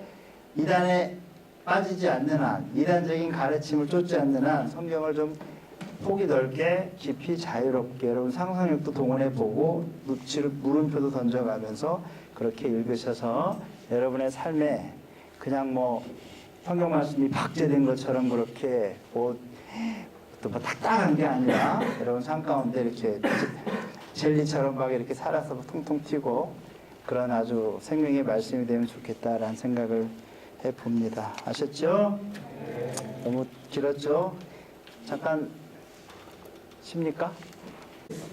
이단에 빠지지 않는 한, 이단적인 가르침을 쫓지 않는 한 성경을 좀 폭이 넓게 깊이 자유롭게 여러분 상상력도 동원해보고 물음표도 던져가면서 그렇게 읽으셔서 여러분의 삶에 그냥 뭐 성경 말씀이 박제된 것처럼 그렇게 뭐 딱딱한 게 아니라 여러분 삶 가운데 이렇게 젤리처럼 막 이렇게 살아서 통통 튀고 그런 아주 생명의 말씀이 되면 좋겠다라는 생각을 해봅니다. 아셨죠? 너무 길었죠? 잠깐 쉽니까?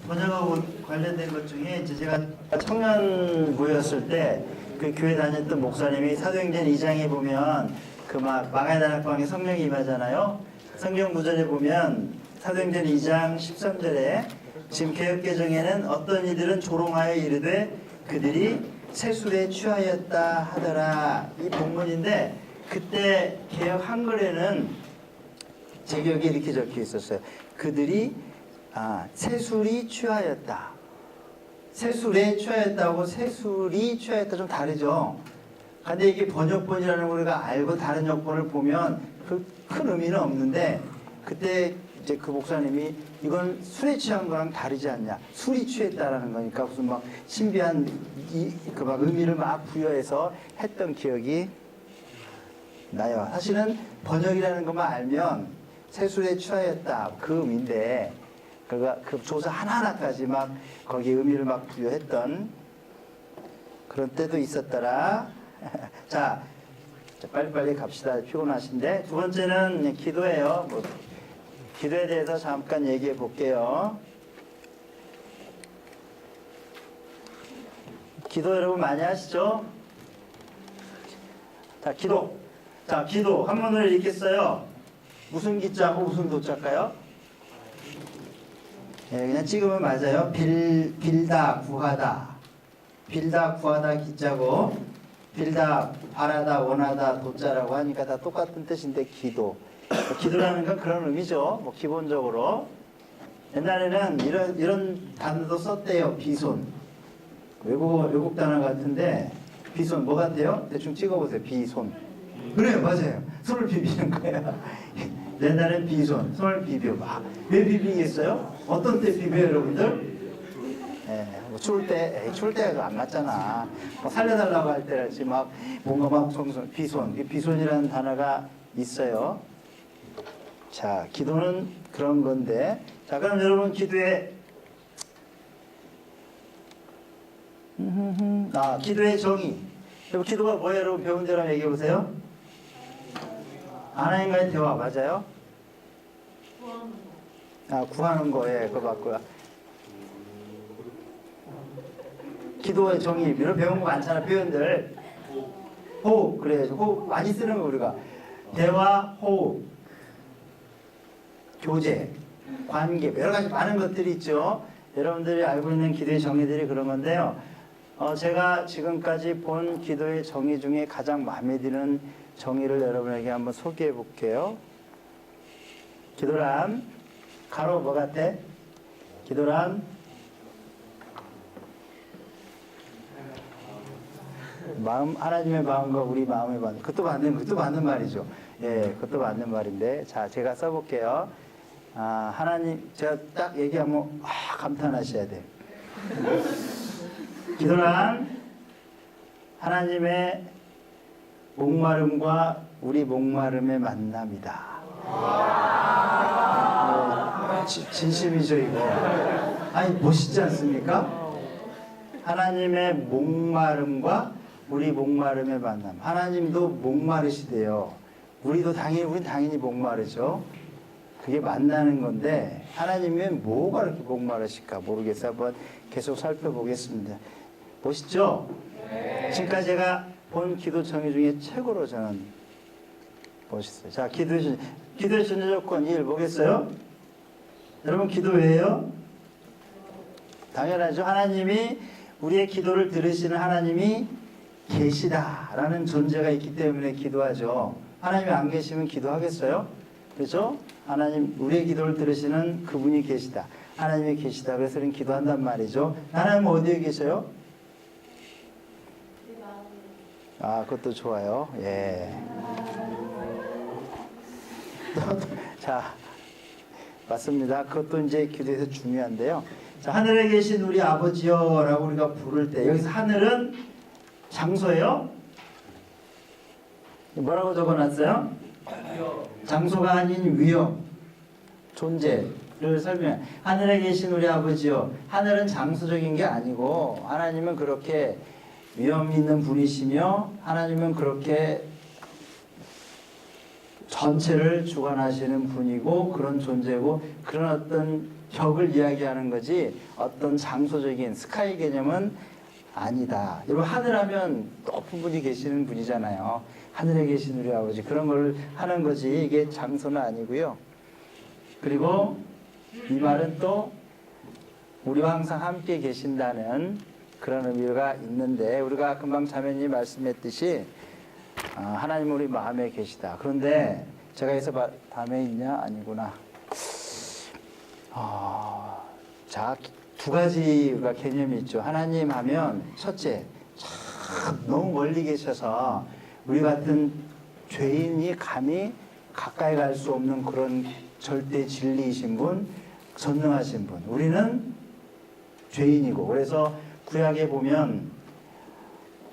번역하고 관련된 것 중에 이제 제가 청년부였을 때 그 교회 다녔던 목사님이 사도행전 2장에 보면 그 마가다락방에 성령이 임하잖아요. 성경 구절에 보면 사도행전 2장 13절에 지금 개역개정에는 어떤 이들은 조롱하여 이르되 그들이 세술에 취하였다 하더라. 이 본문인데 그때 개역 한글에는 제 기억에 이렇게 적혀 있었어요. 그들이 세술이 취하였다. 세술에 취하였다고 세술이 취하였다 좀 다르죠. 근데 이게 번역본이라는 걸 우리가 알고 다른 역본을 보면 그 큰 의미는 없는데 그때 이제 그 목사님이 이건 술에 취한 거랑 다르지 않냐. 술이 취했다라는 거니까 무슨 막 신비한 그 막 의미를 막 부여해서 했던 기억이 나요. 사실은 번역이라는 것만 알면 세술에 취하였다 그 의미인데 그 조사 하나하나까지 막 거기에 의미를 막 부여했던 그런 때도 있었더라. 자, 빨리빨리 갑시다. 피곤하신데. 두 번째는 기도예요. 기도에 대해서 잠깐 얘기해 볼게요. 기도 여러분 많이 하시죠? 자, 기도. 자, 기도. 한문을 읽겠어요. 무슨 기자고 무슨 도자일까요? 예, 그냥 찍으면 맞아요. 빌다, 구하다. 빌다, 구하다, 기자고, 빌다, 바라다, 원하다, 도자라고 하니까 다 똑같은 뜻인데, 기도. 기도라는 건 그런 의미죠. 뭐, 기본적으로. 옛날에는 이런 단어도 썼대요. 비손. 외국 단어 같은데, 비손, 뭐 같아요? 대충 찍어보세요. 비손. 그래요, 맞아요. 손을 비비는 거예요. 옛날엔 비손, 손을 비벼. 왜 비비겠어요? 어떤 때 비벼요, 여러분들? 예, 뭐 추울 때가 안 맞잖아. 뭐 살려달라고 할 때랄지 막 뭔가 막 비손, 비손이라는 단어가 있어요. 자, 기도는 그런 건데. 자, 그럼 여러분 기도의 기도의 정의. 여러분 기도가 뭐예요? 여러분 배운 대로 얘기해 보세요. 하나님과의 대화 맞아요? 구하는 거, 예, 그거 맞고요. 기도의 정의, 이런 배운 거 많잖아, 표현들. 호흡, 그래, 호흡 많이 쓰는 거, 우리가. 대화, 호흡, 교제, 관계, 여러 가지 많은 것들이 있죠. 여러분들이 알고 있는 기도의 정의들이 그런 건데요. 제가 지금까지 본 기도의 정의 중에 가장 마음에 드는 정의를 여러분에게 한번 소개해 볼게요. 기도란, 가로 뭐 같아? 기도란, 마음, 하나님의 마음과 우리 마음의 마음. 그것도 맞는 말이죠. 예, 그것도 맞는 말인데. 자, 제가 써볼게요. 하나님, 제가 딱 얘기하면, 감탄하셔야 돼요. 기도란, 하나님의 목마름과 우리 목마름의 만남이다. 진심이죠, 이거. 아니, 멋있지 않습니까? 하나님의 목마름과 우리 목마름의 만남. 하나님도 목마르시대요. 우린 당연히 목마르죠. 그게 만나는 건데, 하나님은 뭐가 그렇게 목마르실까 모르겠어요. 한번 계속 살펴보겠습니다. 멋있죠? 지금까지 제가 본 기도 정의 중에 최고로 저는 멋있어요. 자, 기도의 전제 조건 1 뭐겠어요? 여러분 기도 왜요? 당연하죠. 하나님이 우리의 기도를 들으시는 하나님이 계시다라는 존재가 있기 때문에 기도하죠. 하나님이 안 계시면 기도하겠어요? 그렇죠? 하나님 우리의 기도를 들으시는 그분이 계시다. 하나님이 계시다. 그래서 우리는 기도한단 말이죠. 하나님은 어디에 계셔요? 그것도 좋아요. 예. 자, 맞습니다. 그것도 이제 기도에서 중요한데요. 자, 하늘에 계신 우리 아버지요 라고 우리가 부를 때, 여기서 하늘은 장소예요. 뭐라고 적어놨어요? 장소가 아닌 위험, 존재를 설명해. 하늘에 계신 우리 아버지요. 하늘은 장소적인 게 아니고, 하나님은 그렇게 위험 있는 분이시며, 하나님은 그렇게 전체를 주관하시는 분이고, 그런 존재고, 그런 어떤 벽을 이야기하는 거지, 어떤 장소적인 스카이 개념은 아니다. 여러분, 하늘하면 높은 분이 계시는 분이잖아요. 하늘에 계신 우리 아버지. 그런 걸 하는 거지, 이게 장소는 아니고요. 그리고 이 말은 또, 우리와 항상 함께 계신다는 그런 의미가 있는데, 우리가 금방 자매님이 말씀했듯이 하나님은 우리 마음에 계시다. 그런데 제가 여기서 마음에 있냐? 아니구나. 자, 두 가지가 개념이 있죠. 하나님 하면 첫째, 참 너무 멀리 계셔서 우리 같은 죄인이 감히 가까이 갈 수 없는 그런 절대 진리이신 분, 전능하신 분. 우리는 죄인이고, 그래서 구약에 보면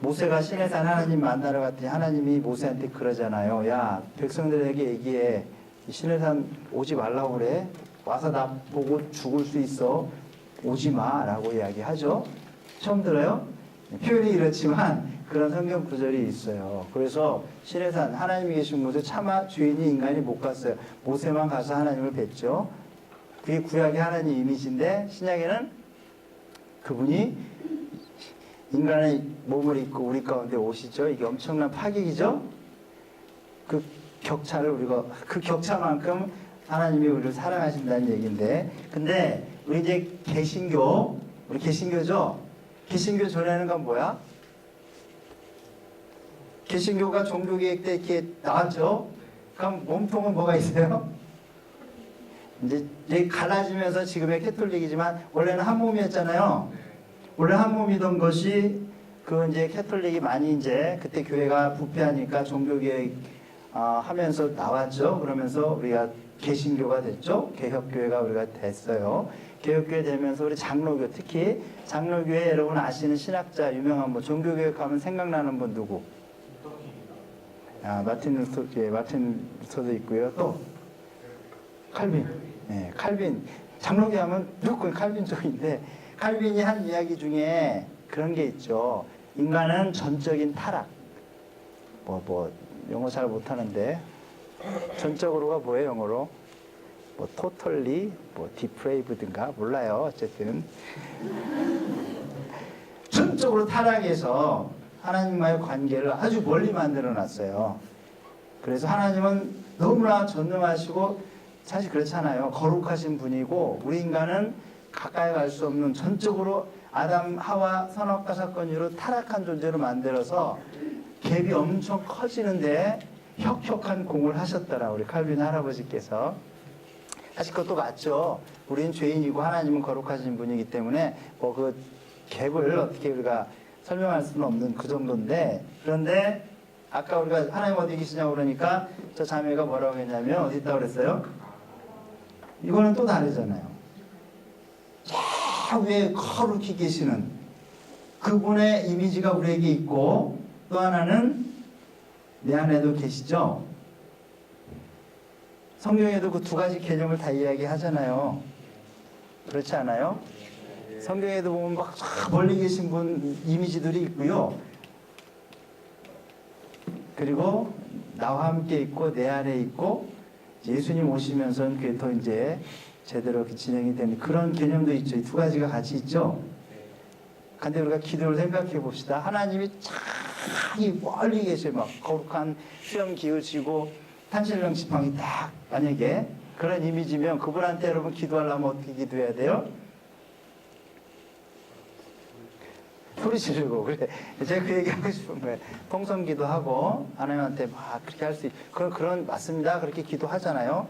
모세가 시내산 하나님 만나러 갔더니 하나님이 모세한테 그러잖아요. 야, 백성들에게 얘기해. 시내산 오지 말라고 그래. 와서 나 보고 죽을 수 있어. 오지 마 라고 이야기하죠. 처음 들어요? 표현이 이렇지만 그런 성경 구절이 있어요. 그래서 시내산 하나님이 계신 곳에 차마 죄인이 인간이 못 갔어요. 모세만 가서 하나님을 뵀죠. 그게 구약의 하나님 이미지인데, 신약에는 그분이 인간의 몸을 입고 우리 가운데 오시죠. 이게 엄청난 파격이죠. 그 격차를 그 격차만큼 하나님이 우리를 사랑하신다는 얘기인데, 근데 우리 이제 개신교, 우리 개신교죠? 개신교 전하는 건 뭐야? 개신교가 종교개혁 때 이렇게 나왔죠? 그럼 몸통은 뭐가 있어요? 이제 갈라지면서 지금의 캐톨릭이지만 원래는 한 몸이었잖아요. 원래 한 몸이던 것이 그 이제 캐톨릭이 많이 이제 그때 교회가 부패하니까 종교개혁 하면서 나왔죠. 그러면서 우리가 개신교가 됐죠. 개혁교회가 우리가 됐어요. 개혁교회 되면서 우리 장로교, 특히 장로교회 여러분 아시는 신학자 유명한 분, 종교개혁하면 생각나는 분 누구? 마틴 루터도 있고요. 또 칼빈. 네, 칼빈. 장로교 하면 무조건 칼빈 쪽인데, 칼빈이 한 이야기 중에 그런 게 있죠. 인간은 전적인 타락. 영어 잘 못하는데, 전적으로가 뭐예요, 영어로? totally, depraved인가? 몰라요. 어쨌든. 전적으로 타락해서 하나님과의 관계를 아주 멀리 만들어 놨어요. 그래서 하나님은 너무나 전능하시고, 사실 그렇잖아요. 거룩하신 분이고, 우리 인간은 가까이 갈 수 없는 전적으로 아담, 하와 선악과 사건 이후로 타락한 존재로 만들어서 갭이 엄청 커지는데 혁혁한 공을 하셨더라, 우리 칼빈 할아버지께서. 사실 그것도 맞죠. 우리는 죄인이고 하나님은 거룩하신 분이기 때문에 그 갭을 어떻게 우리가 설명할 수는 없는 그 정도인데, 그런데 아까 우리가 하나님 어디 계시냐고 그러니까 저 자매가 뭐라고 했냐면 어디 있다고 그랬어요? 이거는 또 다르잖아요. 저 위에 거룩히 계시는 그분의 이미지가 우리에게 있고, 또 하나는 내 안에도 계시죠. 성경에도 그 두 가지 개념을 다 이야기하잖아요. 그렇지 않아요? 성경에도 보면 막 멀리 계신 분 이미지들이 있고요. 그리고 나와 함께 있고 내 안에 있고, 예수님 오시면서는 그게 더 이제 제대로 진행이 되는 그런 개념도 있죠. 이 두 가지가 같이 있죠. 근데 우리가 기도를 생각해 봅시다. 하나님이 참 멀리 계셔. 막 거룩한 수염 기우시고 탄신령 지팡이 딱 만약에 그런 이미지면 그분한테 여러분 기도하려면 어떻게 기도해야 돼요? 소리 지르고. 그래, 제가 그 얘기 하고 싶은 거예요. 통성 기도하고 하나님한테 막 그렇게 할 수 그런 맞습니다. 그렇게 기도하잖아요.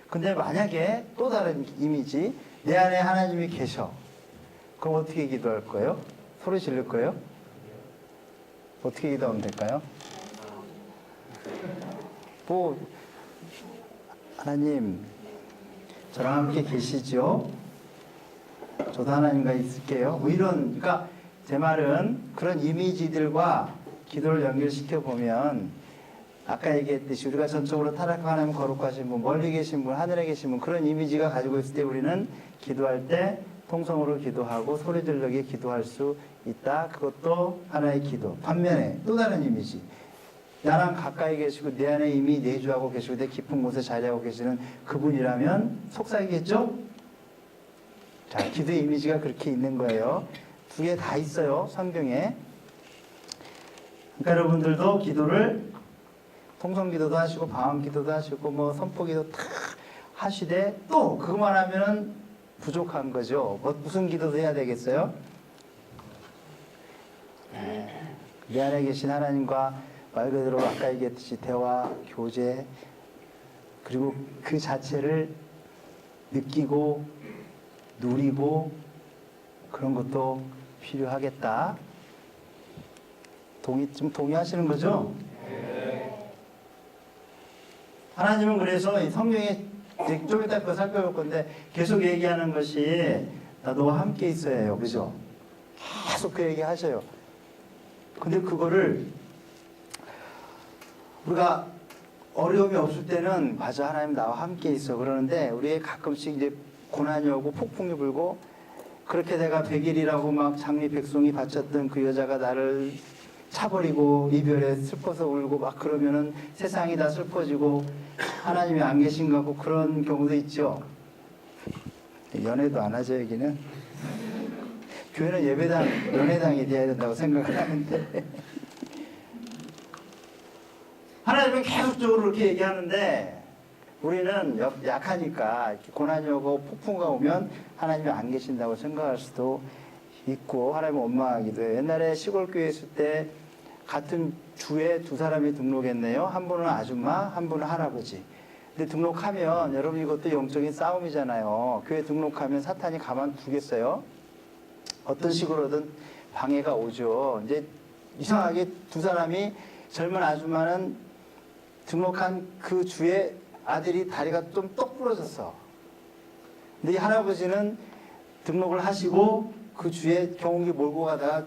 근데 만약에 또 다른 이미지, 내 안에 하나님이 계셔. 그럼 어떻게 기도할 거예요? 소리 지를 거예요? 어떻게 기도하면 될까요? 하나님, 저랑 함께 계시죠? 저도 하나님과 있을게요. 그러니까 제 말은 그런 이미지들과 기도를 연결시켜 보면, 아까 얘기했듯이 우리가 전적으로 타락하고 하나님 거룩하신 분, 멀리 계신 분, 하늘에 계신 분, 그런 이미지가 가지고 있을 때 우리는 기도할 때 통성으로 기도하고 소리 지르게 기도할 수 있다. 그것도 하나의 기도. 반면에 또 다른 이미지, 나랑 가까이 계시고 내 안에 이미 내주하고 계시고 내 깊은 곳에 자리하고 계시는 그분이라면 속삭이겠죠? 자, 기도의 이미지가 그렇게 있는 거예요. 두 개 다 있어요, 성경에. 그러니까 여러분들도 기도를 통성기도도 하시고 방언기도도 하시고 선포기도 다 하시되, 또 그것만 하면은 부족한 거죠. 무슨 기도도 해야 되겠어요? 내 안에 계신 하나님과 말 그대로 아까 얘기했듯이 대화, 교제, 그리고 그 자체를 느끼고 누리고 그런 것도 필요하겠다. 좀 동의하시는 거죠? 하나님은 그래서 이 성경에 좀 이따 그 살펴볼 건데 계속 얘기하는 것이 나 너와 함께 있어야 해요. 그죠? 계속 그 얘기 하셔요. 근데 그거를 우리가 어려움이 없을 때는 맞아, 하나님 나와 함께 있어 그러는데, 우리의 가끔씩 이제 고난이 오고 폭풍이 불고, 그렇게 내가 100일이라고 막 장미 백송이 바쳤던 그 여자가 나를 차버리고 이별에 슬퍼서 울고 막 그러면은 세상이 다 슬퍼지고 하나님이 안 계신 것 같고 그런 경우도 있죠. 연애도 안 하죠, 여기는. 교회는 예배당, 연애당이 돼야 된다고 생각을 하는데 하나님은 계속적으로 그렇게 얘기하는데, 우리는 약하니까 고난이 오고 폭풍가 오면 하나님이 안 계신다고 생각할 수도 있고 하나님을 원망하기도 해요. 옛날에 시골 교회 있을 때 같은 주에 두 사람이 등록했네요. 한 분은 아줌마, 한 분은 할아버지. 근데 등록하면 여러분 이것도 영적인 싸움이잖아요. 교회 등록하면 사탄이 가만 두겠어요? 어떤 식으로든 방해가 오죠. 이제 이상하게 두 사람이 젊은 아줌마는 등록한 그 주에 아들이 다리가 좀 똑 부러졌어. 근데 이 할아버지는 등록을 하시고 그 주에 경운기 몰고 가다가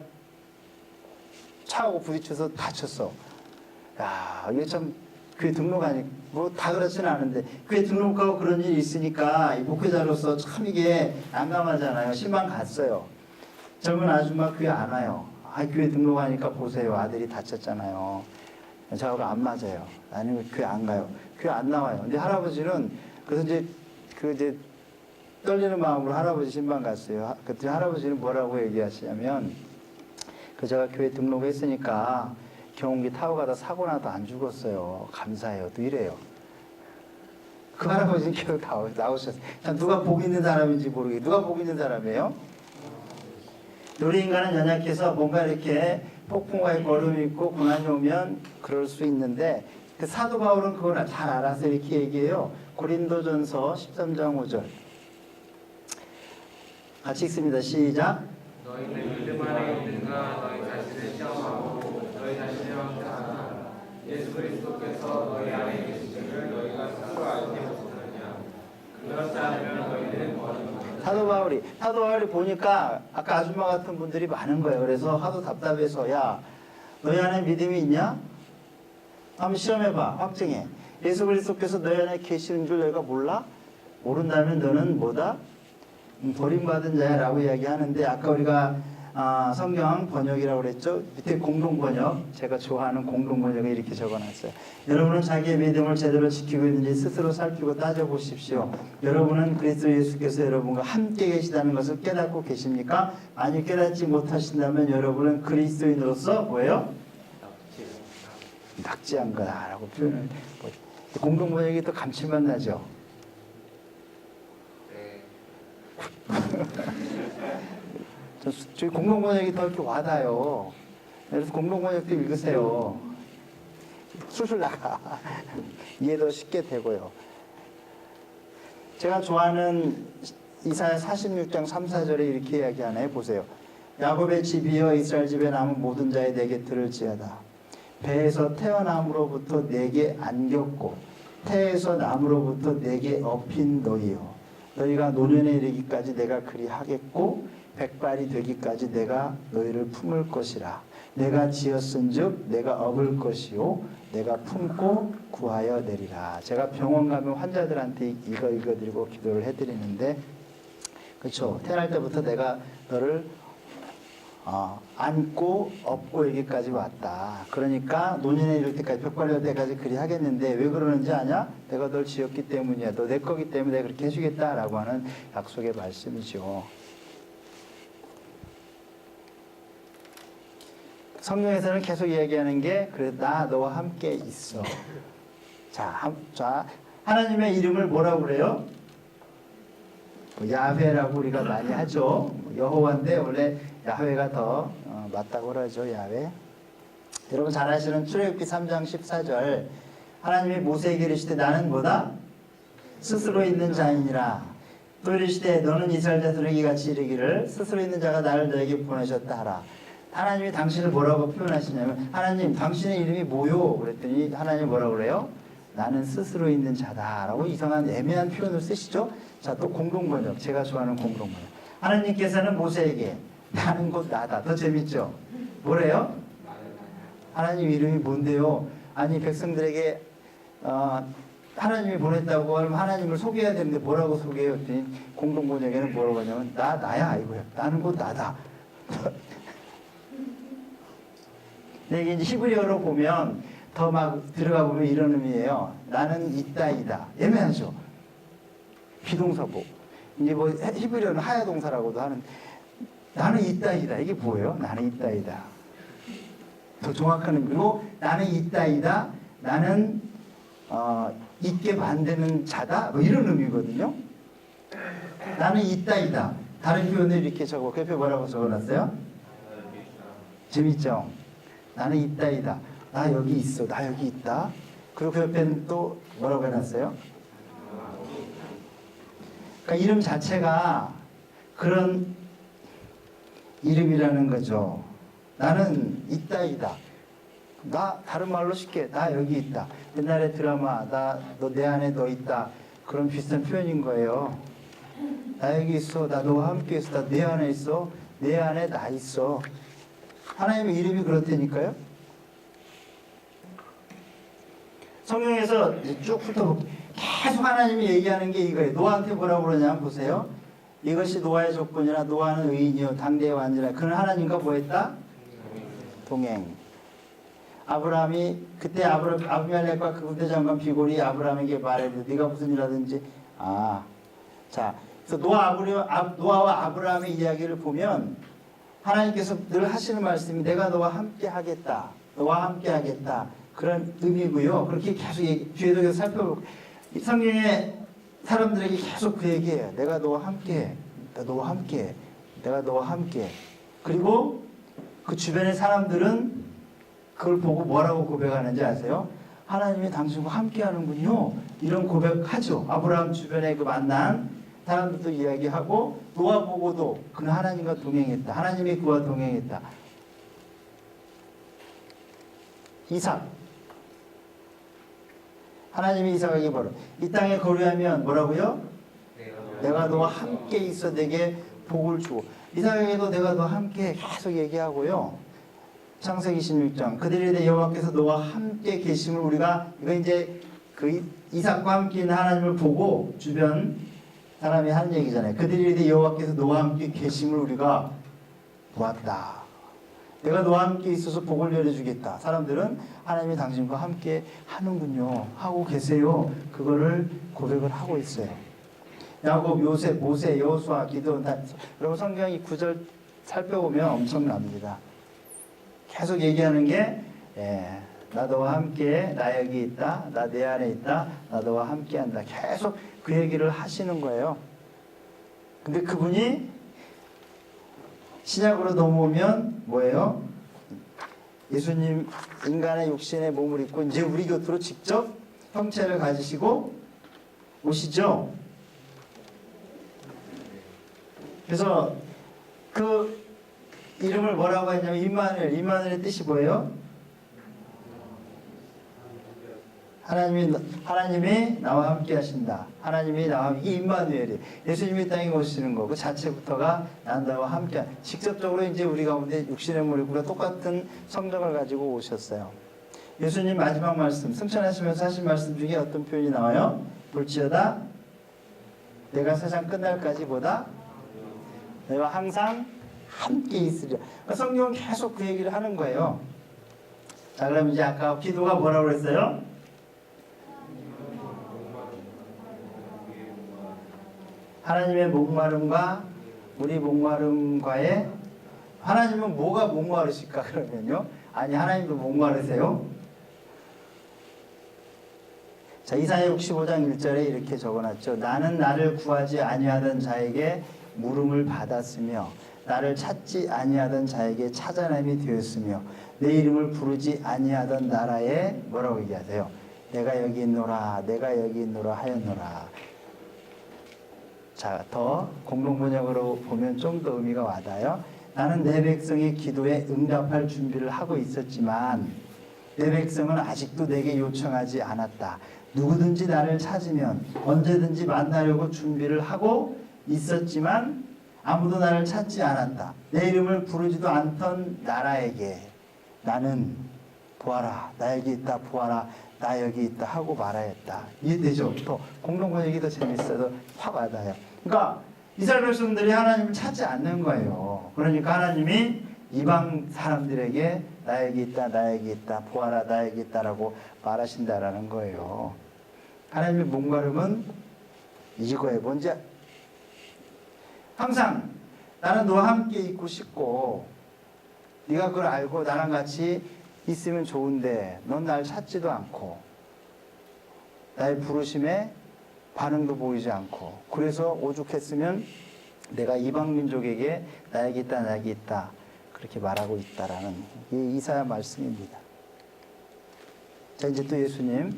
차하고 부딪혀서 다쳤어. 야, 이게 참 교회 등록하니 뭐 다 그렇지는 않은데 교회 등록하고 그런 일이 있으니까 이 목회자로서 참 이게 난감하잖아요. 실망 갔어요. 젊은 아줌마 교회 안 와요. 아, 교회 등록하니까 보세요. 아들이 다쳤잖아요. 저하고 안 맞아요. 아니면 교회 안 가요. 교회 안 나와요. 근데 할아버지는 그래서 이제 떨리는 마음으로 할아버지 신방 갔어요. 그때 할아버지는 뭐라고 얘기하시냐면 제가 교회 등록했으니까 경운기 타고 가다 사고 나도 안 죽었어요. 감사해요. 또 이래요. 그 할아버지는 계속 나오셨어요. 참 누가 복 있는 사람인지 모르겠어요. 누가 복 있는 사람이에요? 우리 인간은 연약해서 뭔가 이렇게 폭풍과 걸음이 있고 고난이 오면 그럴 수 있는데 그 사도 바울은 그걸 잘 알아서 이렇게 얘기해요. 고린도전서 13장 5절 같이 읽습니다. 시작. 너희는 믿음 안에 있는가 너희 자신을 시험하고 너희 자신을 확인하라. 예수 그리스도께서 너희 안에 계시기를 너희가 스스로 알지 못하느냐. 그렇지 않으면 너희는 버림받는다. 사도 바울이 보니까 아까 아줌마 같은 분들이 많은 거예요. 그래서 하도 답답해서 야 너희 안에 믿음이 있냐? 한번 시험해봐. 확증해. 예수 그리스도께서 너희 안에 계시는 줄 너희가 몰라? 모른다면 너는 뭐다? 버림받은 자야 라고 이야기하는데 아까 우리가 성경 번역이라고 그랬죠. 밑에 공동번역 제가 좋아하는 공동번역에 이렇게 적어놨어요. 여러분은 자기의 믿음을 제대로 지키고 있는지 스스로 살피고 따져보십시오. 여러분은 그리스도 예수께서 여러분과 함께 계시다는 것을 깨닫고 계십니까? 만약 깨닫지 못하신다면 여러분은 그리스도인으로서 뭐예요? 낙지한 거다라고 표현을 공동번역이 또 감칠맛 나죠. 저희 공동번역이 더 이렇게 와닿아요. 그래서 공동번역도 읽으세요. 술술 나가. 이해도 쉽게 되고요. 제가 좋아하는 이사야 46장 3, 4절에 이렇게 이야기하나요? 보세요. 야곱의 집이여 이스라엘 집에 남은 모든 자의 내게 들을지어다. 배에서 태어남으로부터 내게 안겼고 태에서 남으로부터 내게 업힌 너희여. 너희가 노년에 이르기까지 내가 그리 하겠고 백발이 되기까지 내가 너희를 품을 것이라. 내가 지었은즉 내가 업을 것이요 내가 품고 구하여 내리라. 제가 병원 가면 환자들한테 이거 드리고 기도를 해드리는데 그렇죠. 태어날 때부터 내가 너를 안고 업고 여기까지 왔다. 그러니까 노년에 이를 때까지 백발이 될 때까지 그리 하겠는데 왜 그러는지 아냐? 내가 널 지었기 때문이야. 너 내 거기 때문에 내가 그렇게 해주겠다라고 하는 약속의 말씀이죠. 성경에서는 계속 이야기하는 게 그래 나 너와 함께 있어. 자 하나님의 이름을 뭐라고 그래요? 야훼라고 우리가 많이 하죠. 여호와인데 원래 야훼가 더 맞다고 그러죠. 야훼. 여러분 잘 아시는 출애굽기 3장 14절 하나님이 모세에게 이르시되 나는 뭐다? 스스로 있는 자이니라. 또 이르시되 너는 이스라엘 자손에게 같이 이르기를 스스로 있는 자가 나를 너에게 보내셨다 하라. 하나님이 당신을 뭐라고 표현하시냐면 하나님 당신의 이름이 뭐요? 그랬더니 하나님 뭐라고 그래요? 나는 스스로 있는 자다라고 이상한 애매한 표현을 쓰시죠. 자, 또 공동번역 제가 좋아하는 공동번역 하나님께서는 모세에게 나는 곧 나다. 더 재밌죠? 뭐래요? 하나님 이름이 뭔데요? 아니 백성들에게 하나님이 보냈다고 하면 하나님을 소개해야 되는데 뭐라고 소개해요? 그랬더니 공동번역에는 뭐라고 하냐면 나야 아이고야. 나는 곧 나다. 이게 이제 히브리어로 보면 더 막 들어가 보면 이런 의미예요. 나는 있다이다. 애매하죠. 비동사고. 이제 뭐 히브리어는 하야동사라고도 하는. 나는 있다이다. 이게 뭐예요? 나는 있다이다. 더 정확한 의미로 나는 있다이다. 나는 있게 만드는 자다 뭐 이런 의미거든요. 나는 있다이다. 다른 표현을 이렇게 적어. 그 옆에 뭐라고 적어놨어요? 재밌죠? 나는 있다이다. 나 여기 있어. 나 여기 있다. 그리고 그 옆에는 또 뭐라고 해놨어요? 그러니까 이름 자체가 그런 이름이라는 거죠. 나는 있다이다. 나 다른 말로 쉽게 나 여기 있다. 옛날에 드라마 너 내 안에 너 있다. 그런 비슷한 표현인 거예요. 나 여기 있어. 나 너와 함께 있어. 나 내 안에 있어. 내 안에 나 있어. 하나님의 이름이 그렇다니까요. 성경에서 쭉 훑어볼게요. 계속 하나님이 얘기하는 게 이거예요. 노아한테 뭐라고 그러냐면 보세요. 이것이 노아의 조건이라 노아는 의인이요 당대의 완전하. 그는 하나님과 뭐 했다? 동행. 아브라함이 그때 아비멜렉과 그 군대 장관 비골이 아브라함에게 말해도 네가 무슨 일 하든지 자 그래서 노아와 아브라함의 이야기를 보면 하나님께서 늘 하시는 말씀이 내가 너와 함께 하겠다. 너와 함께 하겠다. 그런 의미고요. 그렇게 계속 뒤에도 계속 살펴보고 성경에 사람들에게 계속 그 얘기해요. 내가 너와 함께 너와 함께 내가 너와 함께. 그리고 그 주변의 사람들은 그걸 보고 뭐라고 고백하는지 아세요? 하나님이 당신과 함께 하는군요. 이런 고백하죠. 아브라함 주변에 그 만난 사람들도 이야기하고 노아 보고도 그는 하나님과 동행했다. 하나님이 그와 동행했다. 이삭. 하나님이 이삭에게 뭐라? 이 땅에 거류하면 뭐라고요? 내가 너와 함께 있어 내게 복을 주고. 이삭에게도 내가 너와 함께 계속 얘기하고요. 창세기 16장 그들에 대해 여호와께서 너와 함께 계심을 우리가 이거 이제 그 이삭과 함께 있는 하나님을 보고 주변 사람이 하는 얘기잖아요. 그들에 대해 여호와께서 너와 함께 계심을 우리가 보았다. 내가 너와 함께 있어서 복을 내려주겠다. 사람들은 하나님이 당신과 함께 하는군요. 하고 계세요. 그거를 고백을 하고 있어요. 야곱, 요셉, 모세, 여호수아, 기드온. 여러분 성경 이 구절 살펴보면 엄청납니다. 계속 얘기하는 게 나 너와 함께 나 여기 있다. 나 내 안에 있다. 나 너와 함께 한다. 계속 그 얘기를 하시는 거예요. 근데 그분이 신약으로 넘어오면 뭐예요? 예수님 인간의 육신의 몸을 입고 이제 우리 곁으로 직접 형체를 가지시고 오시죠. 그래서 그 이름을 뭐라고 했냐면 임마누엘. 임마누엘의 뜻이 뭐예요? 하나님이 나와 함께 하신다. 하나님이 나와 이게 임마누엘이 예수님이 땅에 오시는 거 그 자체부터가 난 나와 함께 직접적으로 이제 우리 가운데 육신의 몸을 똑같은 성정을 가지고 오셨어요. 예수님 마지막 말씀 승천하시면서 하신 말씀 중에 어떤 표현이 나와요? 볼지어다 내가 세상 끝날까지 보다 내가 항상 함께 있으리라. 그러니까 성경은 계속 그 얘기를 하는 거예요. 자 그럼 이제 아까 기도가 뭐라고 그랬어요? 하나님의 목마름과 우리 목마름과의 하나님은 뭐가 목마르실까 그러면요? 아니 하나님도 목마르세요? 자 이사야 65장 1절에 이렇게 적어놨죠. 나는 나를 구하지 아니하던 자에게 물음을 받았으며 나를 찾지 아니하던 자에게 찾아냄이 되었으며 내 이름을 부르지 아니하던 나라에 뭐라고 얘기하세요? 내가 여기 있노라 내가 여기 있노라 하였노라. 자, 더 공동번역으로 보면 좀 더 의미가 와닿아요. 나는 내 백성의 기도에 응답할 준비를 하고 있었지만 내 백성은 아직도 내게 요청하지 않았다. 누구든지 나를 찾으면 언제든지 만나려고 준비를 하고 있었지만 아무도 나를 찾지 않았다. 내 이름을 부르지도 않던 나라에게 나는 보아라 나 여기 있다 보아라 나 여기 있다 하고 말하였다. 이해되죠? 또 공동번역이 더 재밌어서 확 와닿아요. 그러니까 이스라엘 백성들이 하나님을 찾지 않는 거예요. 그러니까 하나님이 이방 사람들에게 나 여기 있다 나 여기 있다 보아라 나 여기 있다라고 말하신다라는 거예요. 하나님의 목마름은 이거예요. 뭔지 항상 나는 너와 함께 있고 싶고 네가 그걸 알고 나랑 같이 있으면 좋은데 넌 날 찾지도 않고 나의 부르심에 반응도 보이지 않고, 그래서 오죽했으면 내가 이방 민족에게 나에게 있다, 나에게 있다 그렇게 말하고 있다라는 이 이사야 말씀입니다. 자, 이제 또 예수님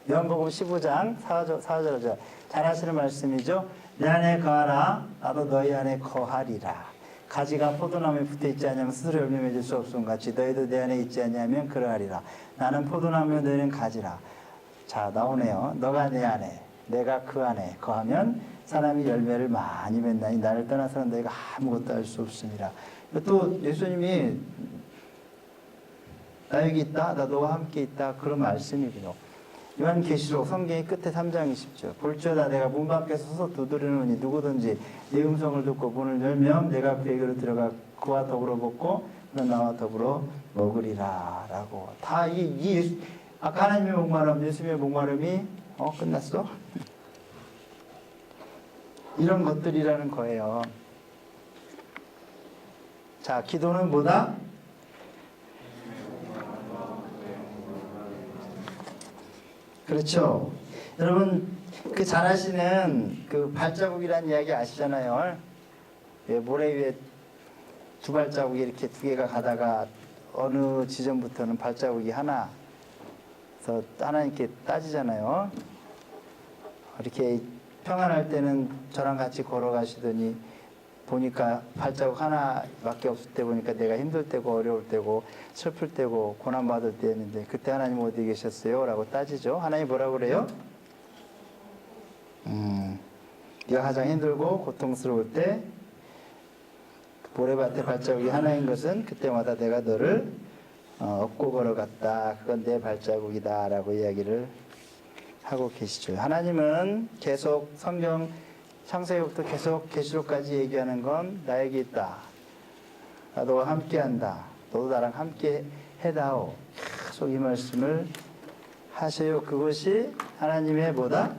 요한복음 15장 4절 잘 하시는 말씀이죠. 내 안에 거하라 나도 너희 안에 거하리라. 가지가 포도나무에 붙어 있지 않으면 스스로 열매 맺을 수 없음 같이 너희도 내 안에 있지 않냐면 그러하리라. 나는 포도나무요 너희는 가지라. 자, 나오네요. 너가 내 안에 내가 그 안에 거하면 사람이 열매를 많이 맺나니 나를 떠나서는 너희가 아무것도 할 수 없습니다. 또 예수님이 나에게 있다, 나 너와 함께 있다 그런 말씀이고요. 요한계시록 성경의 끝에 3장 20절 볼지어다 내가 문 밖에 서서 두드리노니 누구든지 내 음성을 듣고 문을 열면 내가 그에게로 들어가 그와 더불어 먹고 그는 나와 더불어 먹으리라 라고. 다 아까 하나님의 목마름, 예수님의 목마름이 끝났어? 이런 것들이라는 거예요. 자, 기도는 뭐다? 그렇죠. 여러분, 그 잘 아시는 그 발자국이라는 이야기 아시잖아요. 예, 모래 위에 두 발자국이 이렇게 두 개가 가다가 어느 지점부터는 발자국이 하나, 그래서 하나님께 따지잖아요. 이렇게 평안할 때는 저랑 같이 걸어가시더니 보니까 발자국 하나밖에 없을 때 보니까 내가 힘들 때고 어려울 때고 슬플 때고 고난받을 때였는데 그때 하나님 어디 계셨어요? 라고 따지죠. 하나님 뭐라고 그래요? 네가 가장 힘들고 고통스러울 때 모래밭에 발자국이 하나인 것은 그때마다 내가 너를 업고 걸어갔다. 그건 내 발자국이다 라고 이야기를 하고 계시죠. 하나님은 계속 성경 창세기부터 계속 계시록까지 얘기하는 건 나에게 있다. 나도 함께한다. 너도 나랑 함께 해다오. 계속 이 말씀을 하셔요. 그것이 하나님의 뭐다?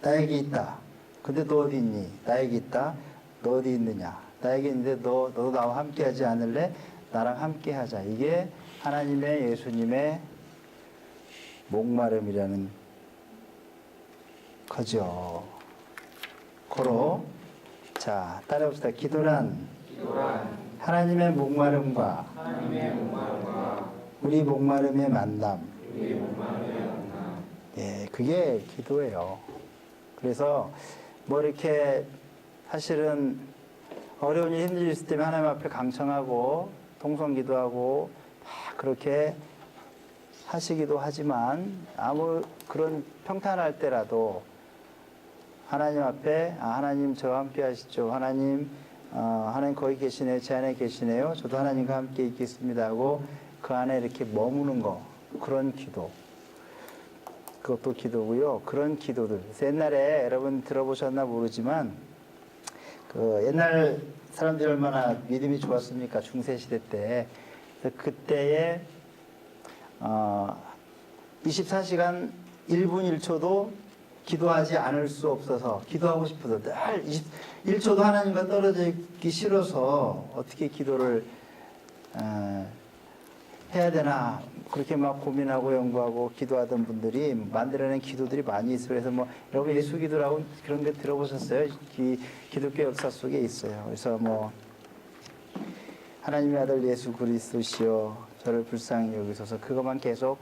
나에게 있다. 근데 너 어디 있니? 나에게 있다. 너 어디 있느냐? 나에게 있는데 너도 나와 함께 하지 않을래? 나랑 함께 하자. 이게 하나님의 예수님의 목마름이라는 거죠. 고로 자, 따라합시다. 기도란 하나님의 목마름과 우리 목마름의 만남. 예, 그게 기도예요. 그래서 뭐 이렇게 사실은 어려운 일 힘든 일 있을 때면 하나님 앞에 강청하고 통성기도하고 다 그렇게 하시기도 하지만 아무 그런 평탄할 때라도 하나님 앞에 하나님 저와 함께 하시죠. 하나님 하나님 거기 계시네요. 제 안에 계시네요. 저도 하나님과 함께 있겠습니다 하고 그 안에 이렇게 머무는 거, 그런 기도, 그것도 기도고요. 그런 기도들. 옛날에 여러분 들어보셨나 모르지만 그 옛날 사람들이 얼마나 믿음이 좋았습니까? 중세시대 때. 그때에 24시간 1분 1초도 기도하지 않을 수 없어서 기도하고 싶어서 늘 1초도 하나님과 떨어져 있기 싫어서 어떻게 기도를 해야 되나 그렇게 막 고민하고 연구하고 기도하던 분들이 만들어낸 기도들이 많이 있어요. 그래서 뭐 여러분 예수 기도라고 그런 게 들어보셨어요? 기독교 역사 속에 있어요. 그래서 뭐 하나님의 아들 예수 그리스도시여 저를 불쌍히 여기소서 그것만 계속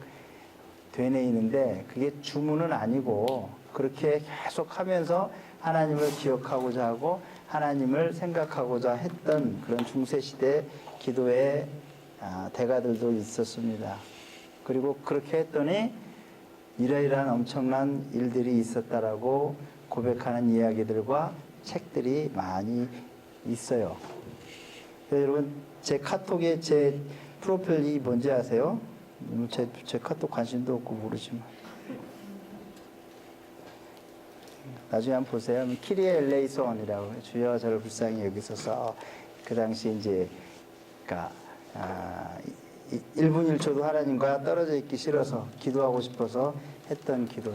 되뇌이는데 그게 주문은 아니고 그렇게 계속 하면서 하나님을 기억하고자 하고 하나님을 생각하고자 했던 그런 중세시대 기도의 대가들도 있었습니다. 그리고 그렇게 했더니 이러이러한 엄청난 일들이 있었다라고 고백하는 이야기들과 책들이 많이 있어요. 여러분 제 카톡에 제 프로필이 뭔지 아세요? 제 카톡 관심도 없고 모르지만 나중에 한번 보세요. 키리에 엘레이손이라고 주여 저를 불쌍히 여기소서. 그 당시 이제 그러니까 1분 1초도 하나님과 떨어져 있기 싫어서 기도하고 싶어서 했던 기도.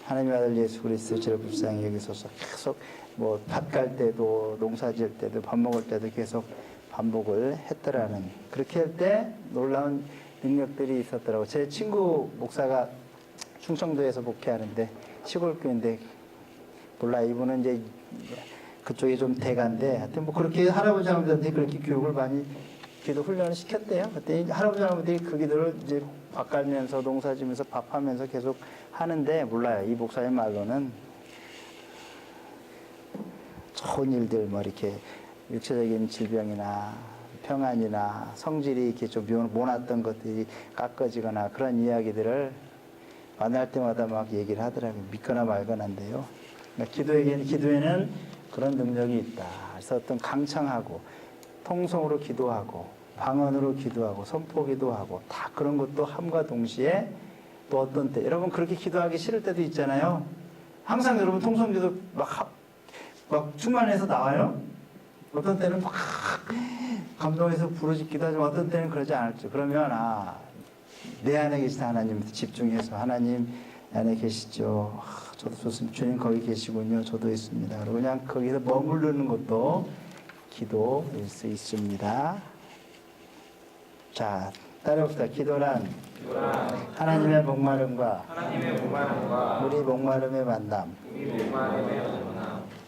하나님의 아들 예수 그리스도 저를 불쌍히 여기소서. 계속 뭐 밭 갈 때도 농사 지을 때도 밥 먹을 때도 계속 반복을 했더라는, 그렇게 할 때 놀라운 능력들이 있었더라고. 제 친구 목사가 충청도에서 목회하는데 시골 교회인데, 몰라, 이분은 이제 그쪽이 좀 대가인데, 하여튼 뭐 그렇게 할아버지 할머니한테 그렇게 교육을 많이 기도 훈련을 시켰대요. 그때 할아버지 할머니들이 그 기도를 이제 밥 갈면서 농사 지면서 밥하면서 계속 하는데, 몰라요. 이 목사님 말로는 좋은 일들, 뭐 이렇게 육체적인 질병이나 평안이나 성질이 이렇게 좀 모났던 것들이 깎아지거나 그런 이야기들을 만날 때마다 막 얘기를 하더라고요. 믿거나 말거나인데요. 그러니까 기도에는 그런 능력이 있다. 그래서 어떤 강창하고 통성으로 기도하고 방언으로 기도하고 선포 기도하고 다 그런 것도 함과 동시에, 또 어떤 때 여러분 그렇게 기도하기 싫을 때도 있잖아요. 항상 여러분 통성 기도 막 충만해서 나와요. 어떤 때는 막 감동해서 부르짖기도 하지만 어떤 때는 그러지 않을지. 그러면 내 안에 계신 하나님한테 집중해서, 하나님 안에 계시죠. 저도 좋습니다. 주님 거기 계시군요. 저도 있습니다. 그리고 그냥 거기서 머무르는 것도 기도일 수 있습니다. 자, 따라봅시다. 기도란 하나님의 목마름과 우리 목마름의 만남.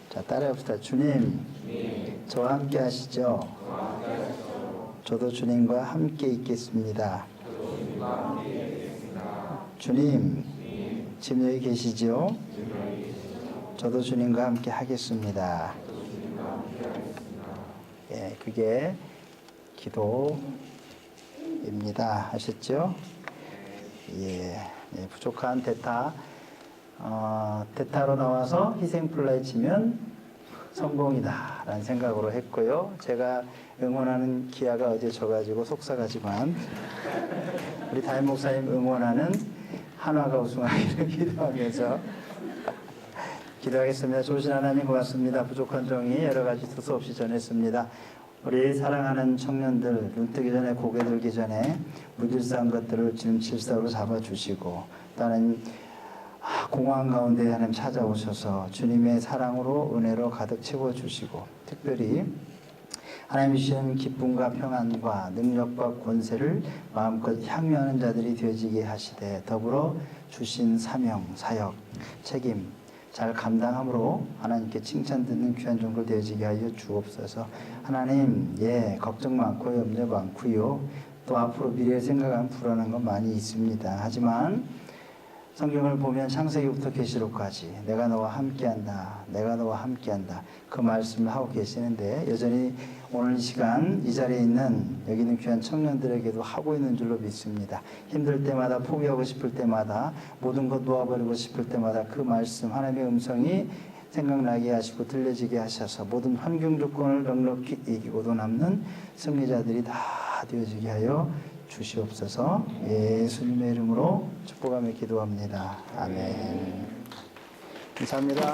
자, 따라봅시다. 주님, 저와 함께 하시죠. 저도 주님과 함께 있겠습니다. 주님, 지금 여기 계시죠? 저도 주님과 함께 하겠습니다. 예, 그게 기도입니다. 아셨죠? 예, 부족한 대타로 나와서 희생플라이 치면 성공이다 라는 생각으로 했고요. 제가 응원하는 기아가 어제 져가지고 속상하지만 우리 담임 목사님 응원하는 한화가 우승하기를 기도하면서 기도하겠습니다. 좋으신 하나님 고맙습니다. 부족한 종이 여러 가지 두서없이 전했습니다. 우리 사랑하는 청년들 눈 뜨기 전에 고개 들기 전에 무질서한 것들을 지금 질서로 잡아주시고, 또 하나님 공허한 가운데 하나님 찾아오셔서 주님의 사랑으로 은혜로 가득 채워주시고, 특별히 하나님이 주시는 기쁨과 평안과 능력과 권세를 마음껏 향유하는 자들이 되어지게 하시되, 더불어 주신 사명, 사역, 책임 잘 감당함으로 하나님께 칭찬 듣는 귀한 종들 되어지게 하여 주옵소서. 하나님, 걱정 많고 염려 많고요. 또 앞으로 미래를 생각하면 불안한 건 많이 있습니다. 하지만 성경을 보면 창세기부터 계시록까지 내가 너와 함께한다, 내가 너와 함께한다, 그 말씀을 하고 계시는데, 여전히 오늘 이 시간 이 자리에 있는 여기 있는 귀한 청년들에게도 하고 있는 줄로 믿습니다. 힘들 때마다, 포기하고 싶을 때마다, 모든 것 놓아버리고 싶을 때마다 그 말씀, 하나님의 음성이 생각나게 하시고 들려지게 하셔서 모든 환경 조건을 넉넉히 이기고도 남는 승리자들이 다 되어지게 하여 주시옵소서. 예수님의 이름으로 축복하며 기도합니다. 아멘. 감사합니다.